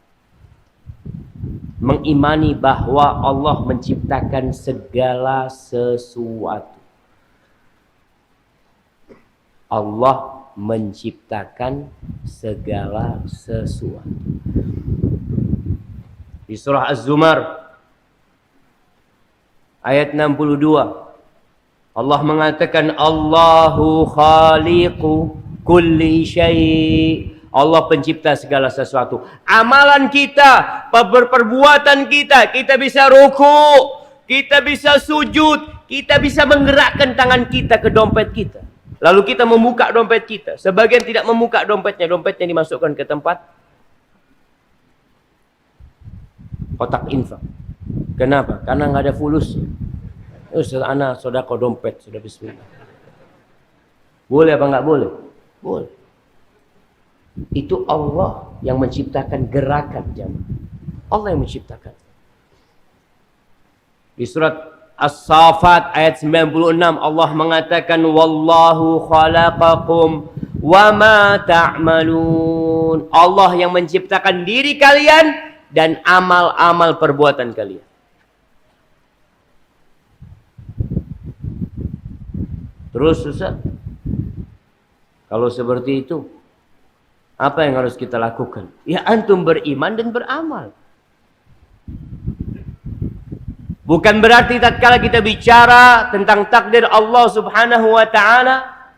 mengimani bahwa Allah menciptakan segala sesuatu. Allah menciptakan segala sesuatu. Di surah Az-Zumar ayat 62, Allah mengatakan, Allahu khaliqu kulli syai'. Allah pencipta segala sesuatu. Amalan kita, perbuatan kita, kita bisa ruku, kita bisa sujud, kita bisa menggerakkan tangan kita ke dompet kita. Lalu kita membuka dompet kita. Sebagian tidak membuka dompetnya, dompetnya dimasukkan ke tempat kotak infak. Kenapa? Karena nggak ada fulus. Ustaz, ana sodako dompet, sudah bismillah. Boleh apa nggak boleh? Boleh. Itu Allah yang menciptakan gerakan jamaah. Allah yang menciptakan. Di surat As-Saffat ayat 96 Allah mengatakan, wallahu khalaqakum wa ma ta'malun. Allah yang menciptakan diri kalian dan amal-amal perbuatan kalian. Terus Ustaz, kalau seperti itu, apa yang harus kita lakukan? Ya antum beriman dan beramal. Bukan berarti tatkala kita bicara tentang takdir Allah Subhanahu wa taala,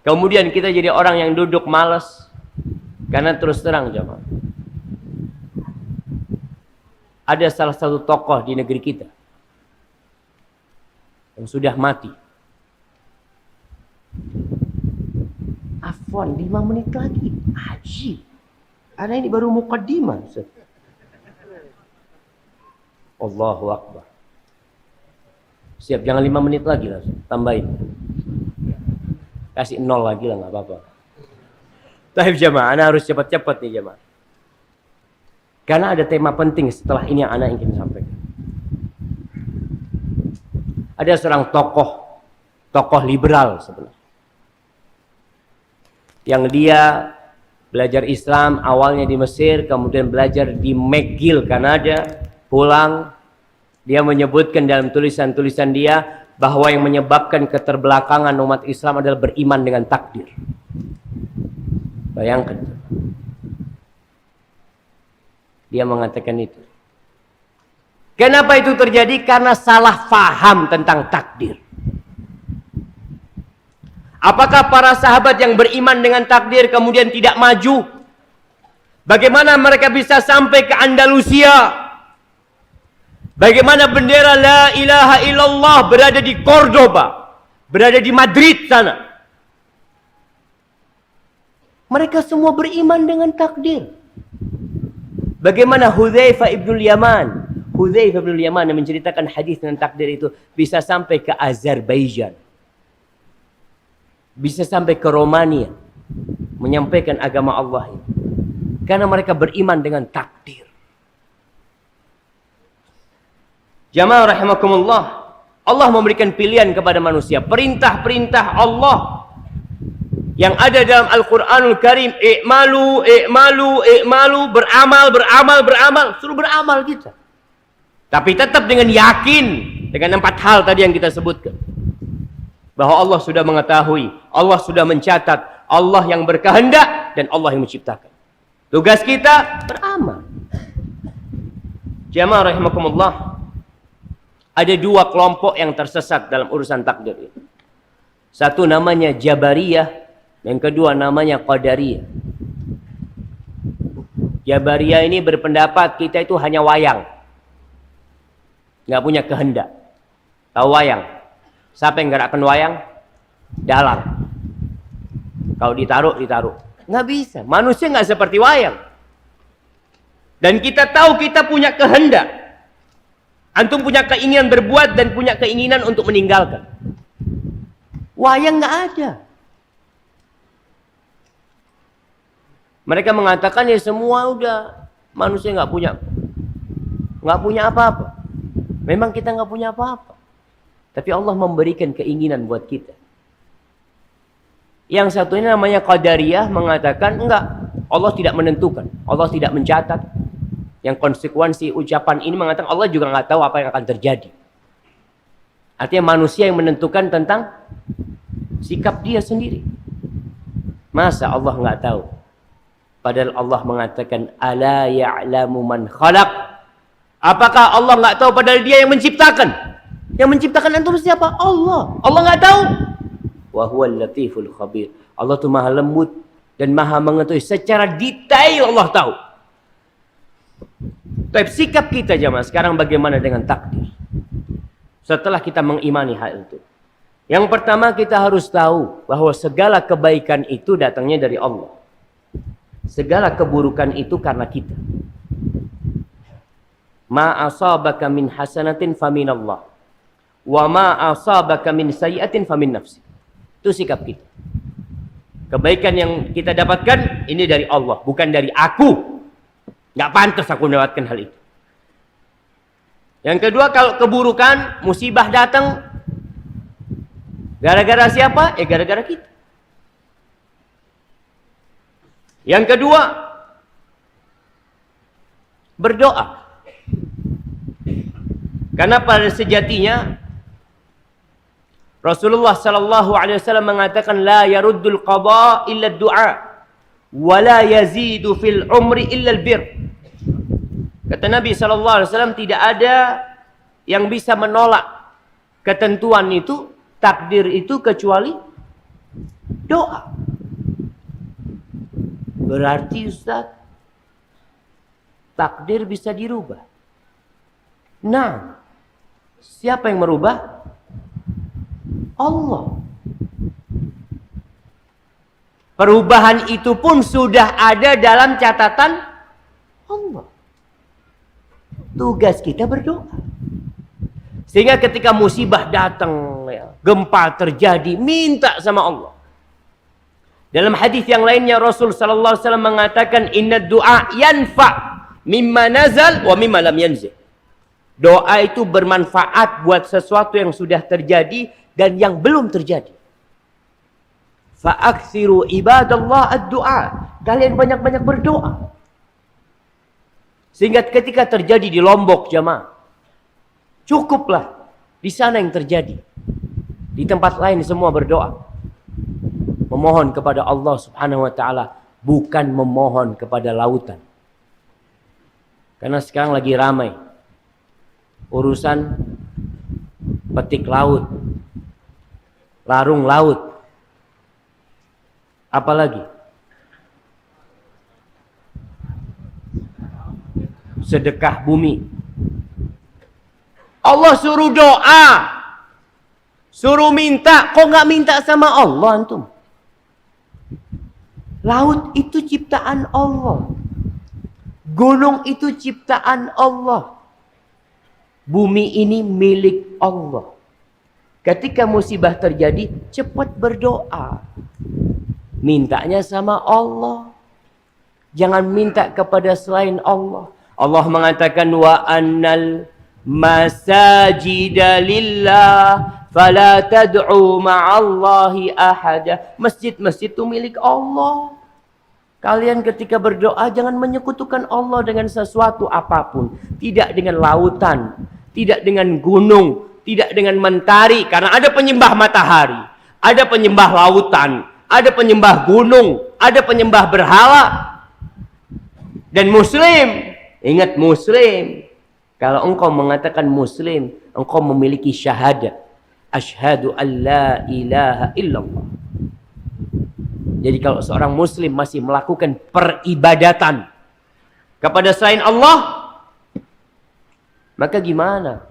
kemudian kita jadi orang yang duduk malas. Karena terus terang jemaah, ada salah satu tokoh di negeri kita yang sudah mati. Afwan, 5 menit lagi. Ajib. Karena ini baru muqaddimah. Allahu Akbar. Siap, jangan 5 menit lagi langsung. Tambahin. Kasih 0 lagi lah, nggak apa-apa. Tapi jamaah, ana harus cepat-cepat nih jamaah. Karena ada tema penting setelah ini yang ana ingin sampaikan. Ada seorang tokoh liberal sebenarnya, yang dia Belajar Islam awalnya di Mesir, kemudian belajar di McGill, Kanada, pulang. Dia menyebutkan dalam tulisan-tulisan dia bahwa yang menyebabkan keterbelakangan umat Islam adalah beriman dengan takdir. Bayangkan. Dia mengatakan itu. Kenapa itu terjadi? Karena salah faham tentang takdir. Apakah para sahabat yang beriman dengan takdir kemudian tidak maju? Bagaimana mereka bisa sampai ke Andalusia? Bagaimana bendera la ilaha illallah berada di Cordoba, berada di Madrid sana? Mereka semua beriman dengan takdir. Bagaimana Hudzaifah ibnul Yaman? Hudzaifah ibnul Yaman yang menceritakan hadis tentang takdir itu bisa sampai ke Azerbaijan. Bisa sampai ke Romania. Menyampaikan agama Allah ini. Karena mereka beriman dengan takdir. Jamaah rahimakumullah. Allah memberikan pilihan kepada manusia. Perintah-perintah Allah yang ada dalam Al-Quranul Karim. I'malu, i'malu, i'malu. Beramal, beramal, beramal. Suruh beramal kita. Tapi tetap dengan yakin. Dengan 4 hal tadi yang kita sebutkan. Bahwa Allah sudah mengetahui. Allah sudah mencatat. Allah yang berkehendak. Dan Allah yang menciptakan. Tugas kita beramal. Jamaah rahimakumullah. Ada 2 kelompok yang tersesat dalam urusan takdir ini. Satu namanya Jabariyah, yang kedua namanya Qadariyah. Jabariyah ini berpendapat kita itu hanya wayang. Nggak punya kehendak. Tahu wayang? Siapa yang gerakkan wayang? Dalang. Kalau ditaruh, ditaruh. Nggak bisa. Manusia nggak seperti wayang. Dan kita tahu kita punya kehendak. Antum punya keinginan berbuat dan punya keinginan untuk meninggalkan. Wayang nggak ada. Mereka mengatakan ya semua udah manusia nggak punya apa-apa. Memang kita nggak punya apa-apa. Tapi Allah memberikan keinginan buat kita. Yang satunya namanya Qadariyah mengatakan enggak. Allah tidak menentukan. Allah tidak mencatat. Yang konsekuensi ucapan ini mengatakan Allah juga nggak tahu apa yang akan terjadi. Artinya manusia yang menentukan tentang sikap dia sendiri. Masa Allah nggak tahu? Padahal Allah mengatakan ala ya'lamu man khalaq. Apakah Allah nggak tahu padahal dia yang menciptakan? Yang menciptakan antum siapa? Allah. Allah nggak tahu? Wa huwal latiful khabir. Allah itu maha lembut dan maha mengetahui secara detail. Allah tahu. Tapi sikap kita jamaah sekarang bagaimana dengan takdir? Setelah kita mengimani hal itu. Yang pertama kita harus tahu bahwa segala kebaikan itu datangnya dari Allah. Segala keburukan itu karena kita. Ma asabaka min hasanatin faminallah. Wa ma asabaka min sayyi'atin famin nafsi. Itu sikap kita. Kebaikan yang kita dapatkan ini dari Allah, bukan dari aku. Nggak pantas aku mendapatkan hal itu. Yang kedua, kalau keburukan, musibah datang, gara-gara siapa? Gara-gara kita. Yang kedua, berdoa. Karena pada sejatinya Rasulullah sallallahu alaihi wasallam mengatakan la yaruddul qada illa du'a wa la yazidu fil umri illa al bir. Kata Nabi sallallahu alaihi wasallam tidak ada yang bisa menolak ketentuan itu, takdir itu kecuali doa. Berarti Ustaz, takdir bisa dirubah. Nah, siapa yang merubah? Allah. Perubahan itu pun sudah ada dalam catatan Allah. Tugas kita berdoa. Sehingga ketika musibah datang, gempa terjadi, minta sama Allah. Dalam hadis yang lainnya Rasul sallallahu alaihi wasallam mengatakan inna du'a yanfa mimma nazal wa mimma lam yanzil. Doa itu bermanfaat buat sesuatu yang sudah terjadi dan yang belum terjadi. Fa'aksiru ibadallah ad-du'a. Kalian banyak-banyak berdoa. Sehingga ketika terjadi di Lombok jamaah, cukuplah di sana yang terjadi. Di tempat lain semua berdoa. Memohon kepada Allah Subhanahu wa taala, bukan memohon kepada lautan. Karena sekarang lagi ramai urusan petik laut, larung laut, apalagi sedekah bumi. Allah suruh doa, suruh minta, kok nggak minta sama Allah antum? Laut itu ciptaan Allah, gunung itu ciptaan Allah, bumi ini milik Allah. Ketika musibah terjadi, cepat berdoa, mintanya sama Allah, jangan minta kepada selain Allah. Allah mengatakan wa annal masajida lillah fala tad'u ma'allahi ahada. Masjid-masjid itu milik Allah. Kalian ketika berdoa jangan menyekutukan Allah dengan sesuatu apapun. Tidak dengan lautan, tidak dengan gunung, tidak dengan mentari. Karena ada penyembah matahari, ada penyembah lautan, ada penyembah gunung, ada penyembah berhala. Dan muslim, ingat muslim, kalau engkau mengatakan muslim, engkau memiliki syahadat. Asyhadu an la ilaha illallah. Jadi kalau seorang muslim masih melakukan peribadatan kepada selain Allah, maka gimana?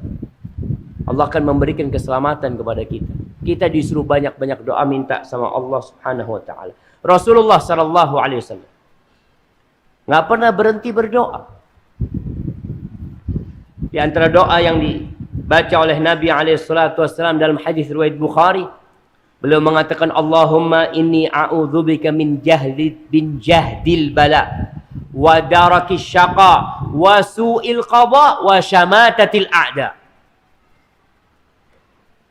Allah akan memberikan keselamatan kepada kita. Kita disuruh banyak-banyak doa minta sama Allah Subhanahu wa taala. Rasulullah sallallahu alaihi wasallam nggak pernah berhenti berdoa. Di antara doa yang dibaca oleh Nabi alaihi salatu wasallam dalam hadis riwayat Bukhari, beliau mengatakan Allahumma inni a'udzubika min jahdil bala wa darakis syaqa wa su'il qada wa syamatatil a'da.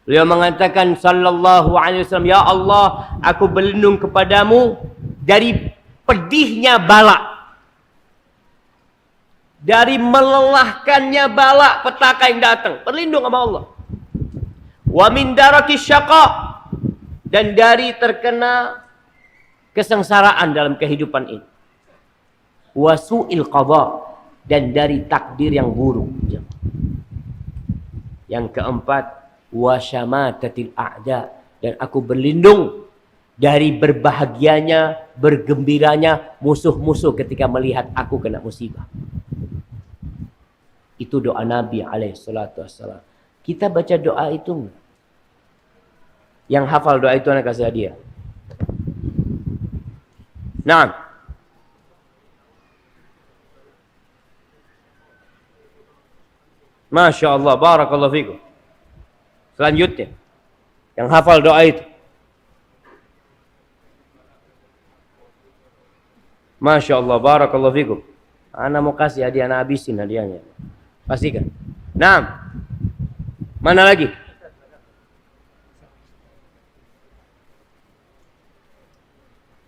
Beliau mengatakan sallallahu alaihi wasallam, ya Allah, aku berlindung kepadamu dari pedihnya bala, dari melelahkannya bala petaka yang datang. Berlindung sama Allah. Wa min darakis syaqa, dan dari terkena kesengsaraan dalam kehidupan ini. Wa su'il qada, dan dari takdir yang buruk. Yang keempat, wa syamatatil a'da, dan aku berlindung dari berbahagianya, bergembiranya musuh-musuh ketika melihat aku kena musibah. Itu doa Nabi alaihi salatu wassalam. Kita baca doa itu enggak? Yang hafal doa itu anak kasih hadiah. Naam. Masya Allah, barakallahu fikum. Selanjutnya, yang hafal doa itu. Masya Allah, barakallahu fikum. Ana mau kasih hadiah, ana habisin hadiahnya. Pastikan. Nah, mana lagi?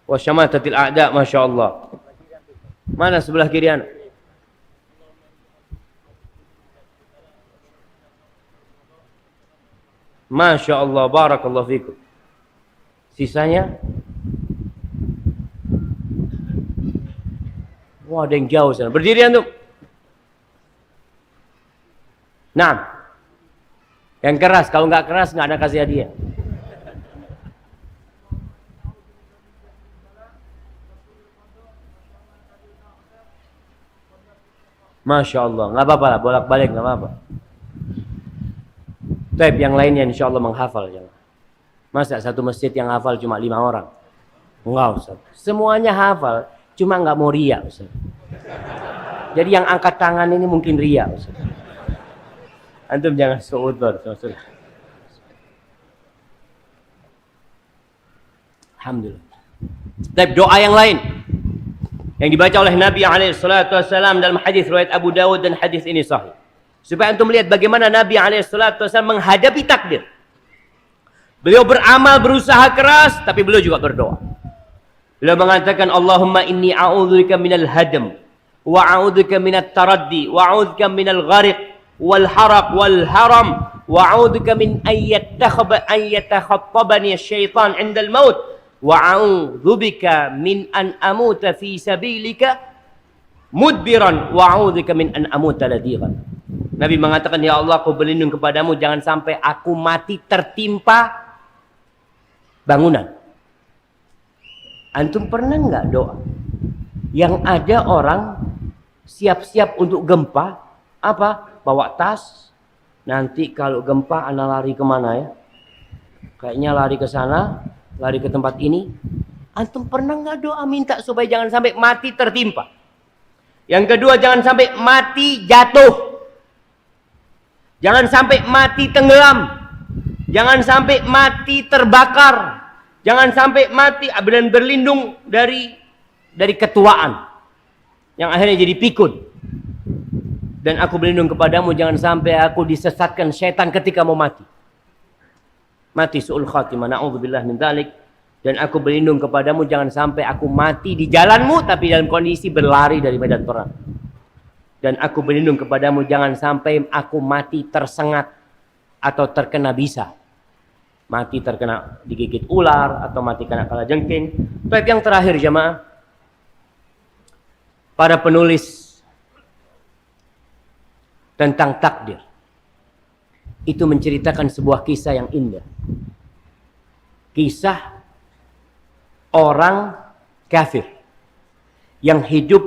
Wa syamatatil a'da, Masya Allah. Mana sebelah kiri anak? Masya Allah, barakallahu fikum. Sisanya, wah, ada yang jauh sana. Berdiri antum. Nah, yang keras. Kalau nggak keras nggak ada kasih hadiah. Masya Allah, nggak apa-apa lah, bolak-balik nggak apa-apa. Tapi yang lainnya insya Allah menghafal. Masa satu masjid yang hafal cuma 5 orang? Enggak, Ustaz. Semuanya hafal, cuma nggak mau ria, Ustaz. Jadi yang angkat tangan ini mungkin ria, Ustaz. Antum jangan suudzon. Alhamdulillah. Tapi doa yang lain yang dibaca oleh Nabi SAW dalam hadis riwayat Abu Dawud, dan hadis ini sahih. Supaya antum melihat bagaimana Nabi SAW menghadapi takdir. Beliau beramal, berusaha keras, tapi beliau juga berdoa. Beliau mengatakan, Allahumma inni a'udzubika minal hadam, wa a'udzubika minat taraddi, wa a'udzubika minal ghariq, wal haraq, wal haram, wa a'udzubika min ayyatakhattabani syaitan indal maut, wa a'udzubika min an amuta fi sabilika mudbiran, wa a'udzubika min an amuta ladiran. Nabi mengatakan, ya Allah, aku berlindung kepadamu, jangan sampai aku mati tertimpa bangunan. Antum pernah nggak doa yang ada orang siap-siap untuk gempa, apa? Bawa tas, nanti kalau gempa ana lari kemana ya? Kayaknya lari ke sana, lari ke tempat ini. Antum pernah nggak doa minta supaya jangan sampai mati tertimpa? Yang kedua, jangan sampai mati jatuh, jangan sampai mati tenggelam, jangan sampai mati terbakar, jangan sampai mati dan berlindung dari ketuaan yang akhirnya jadi pikun. Dan aku berlindung kepadamu, jangan sampai aku disesatkan syaitan ketika mau mati. Mati su'ul khatimah, na'udzubillah min dzalik. Dan aku berlindung kepadamu, jangan sampai aku mati di jalanmu tapi dalam kondisi berlari dari medan perang. Dan aku berlindung kepadamu, jangan sampai aku mati tersengat atau terkena bisa. Mati terkena digigit ular atau mati kena kalajengking. Tapi yang terakhir jemaah, para penulis tentang takdir itu menceritakan sebuah kisah yang indah. Kisah orang kafir yang hidup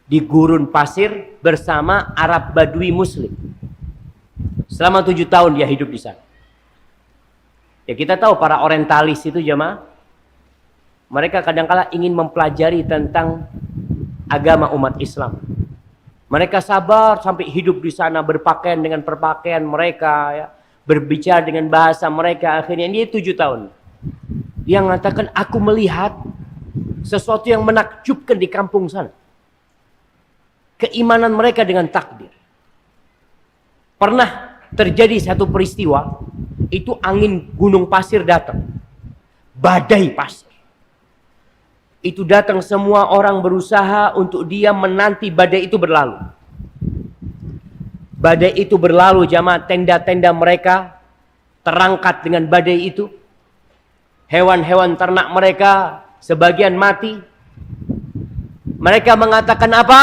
di gurun pasir bersama Arab Badui Muslim. Selama 7 tahun dia hidup di sana. Ya kita tahu para orientalis itu jemaah, mereka kadang-kala ingin mempelajari tentang agama umat Islam. Mereka sabar sampai hidup di sana, berpakaian dengan perpakaian mereka, ya, berbicara dengan bahasa mereka. Akhirnya dia 7 tahun. Dia mengatakan, aku melihat sesuatu yang menakjubkan di kampung sana. Keimanan mereka dengan takdir. Pernah terjadi satu peristiwa, itu angin gunung pasir datang. Badai pasir. Itu datang, semua orang berusaha untuk dia menanti badai itu berlalu. Badai itu berlalu jamaah, tenda-tenda mereka terangkat dengan badai itu. Hewan-hewan ternak mereka sebagian mati. Mereka mengatakan apa?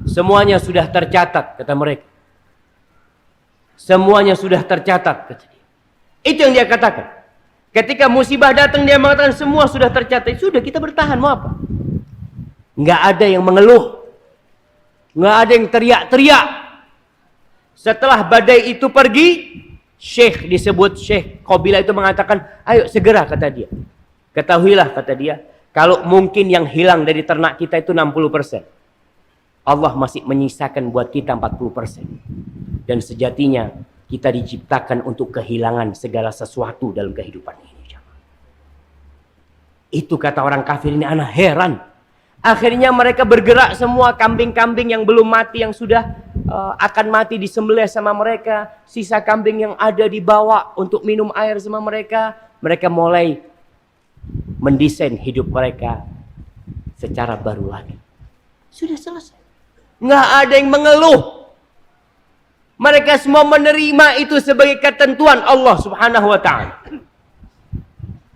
Semuanya sudah tercatat, kata mereka. Semuanya sudah tercatat, kata dia. Itu yang dia katakan. Ketika musibah datang dia mengatakan semua sudah tercatat. Sudah, kita bertahan, mau apa? Nggak ada yang mengeluh. Nggak ada yang teriak-teriak. Setelah badai itu pergi, Syekh disebut Syekh Qabilah itu mengatakan, ayo segera, kata dia. Ketahuilah, kata dia, kalau mungkin yang hilang dari ternak kita itu 60%. Allah masih menyisakan buat kita 40%. Dan sejatinya kita diciptakan untuk kehilangan segala sesuatu dalam kehidupan ini. Itu kata orang kafir ini, anak heran. Akhirnya mereka bergerak semua, kambing-kambing yang belum mati, yang sudah akan mati disembelih sama mereka. Sisa kambing yang ada dibawa untuk minum air sama mereka. Mereka mulai mendesain hidup mereka secara baru lagi. Sudah selesai. Nggak ada yang mengeluh. Mereka semua menerima itu sebagai ketentuan Allah Subhanahu wa ta'ala.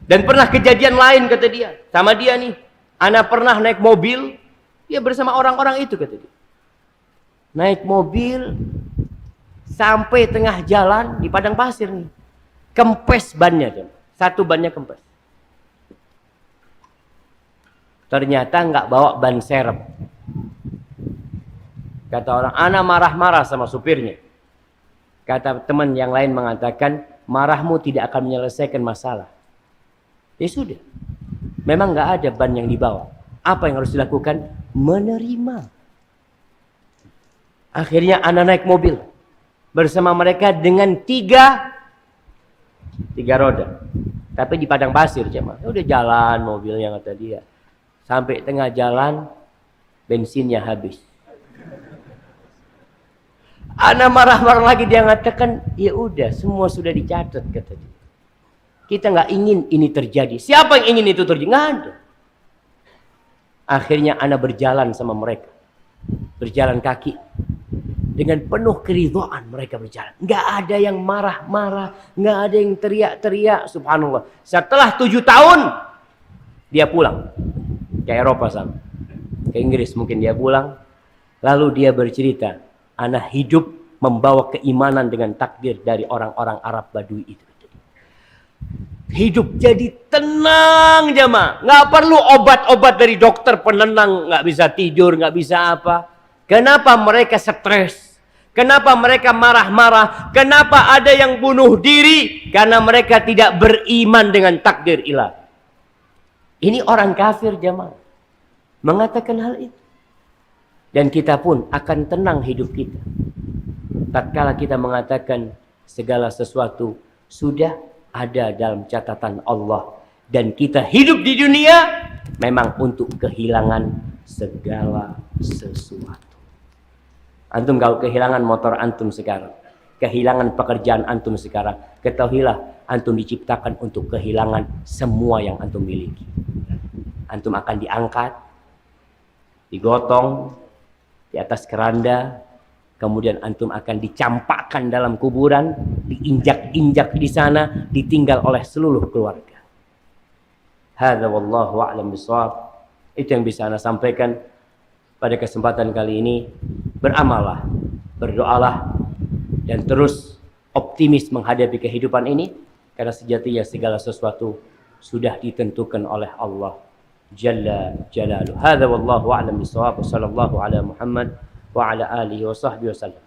Dan pernah kejadian lain, kata dia. Sama dia nih. Ana pernah naik mobil. Dia bersama orang-orang itu, kata dia. Naik mobil. Sampai tengah jalan di padang pasir nih. Kempes bannya. Satu bannya kempes. Ternyata nggak bawa ban serep. Kata orang, ana marah-marah sama supirnya. Kata teman yang lain mengatakan, marahmu tidak akan menyelesaikan masalah. Ya sudah. Memang nggak ada ban yang dibawa. Apa yang harus dilakukan? Menerima. Akhirnya anak naik mobil. Bersama mereka dengan tiga roda. Tapi di padang pasir cuma. Ya udah jalan mobilnya, kata dia. Sampai tengah jalan, bensinnya habis. Ana marah-marah lagi, dia mengatakan, ya udah semua sudah dicatat, kata dia. Kita nggak ingin ini terjadi. Siapa yang ingin itu terjadi? Nggak ada. Akhirnya ana berjalan sama mereka. Berjalan kaki. Dengan penuh keridhaan mereka berjalan. Nggak ada yang marah-marah. Nggak ada yang teriak-teriak. Subhanallah. Setelah 7 tahun. Dia pulang. Ke Eropa sana. Ke Inggris mungkin dia pulang. Lalu dia bercerita. Ana hidup membawa keimanan dengan takdir dari orang-orang Arab Badui itu. Hidup jadi tenang jemaah. Nggak perlu obat-obat dari dokter penenang. Nggak bisa tidur, nggak bisa apa. Kenapa mereka stres? Kenapa mereka marah-marah? Kenapa ada yang bunuh diri? Karena mereka tidak beriman dengan takdir ilahi. Ini orang kafir jemaah mengatakan hal itu. Dan kita pun akan tenang hidup kita. Tatkala kita mengatakan segala sesuatu sudah ada dalam catatan Allah. Dan kita hidup di dunia memang untuk kehilangan segala sesuatu. Antum kalau kehilangan motor antum sekarang, kehilangan pekerjaan antum sekarang, ketahuilah antum diciptakan untuk kehilangan semua yang antum miliki. Antum akan diangkat, digotong di atas keranda, kemudian antum akan dicampakkan dalam kuburan, diinjak-injak di sana, ditinggal oleh seluruh keluarga. Hadza wallahu a'lam bishawab. Itu yang bisa ana sampaikan pada kesempatan kali ini. Beramallah, berdoalah, dan terus optimis menghadapi kehidupan ini, karena sejatinya segala sesuatu sudah ditentukan oleh Allah Jalla Jalaluhu. Hadza wallahu a'lam bishawab. Sallallahu ala Muhammad wa ala alihi wa sahbihi wasallam.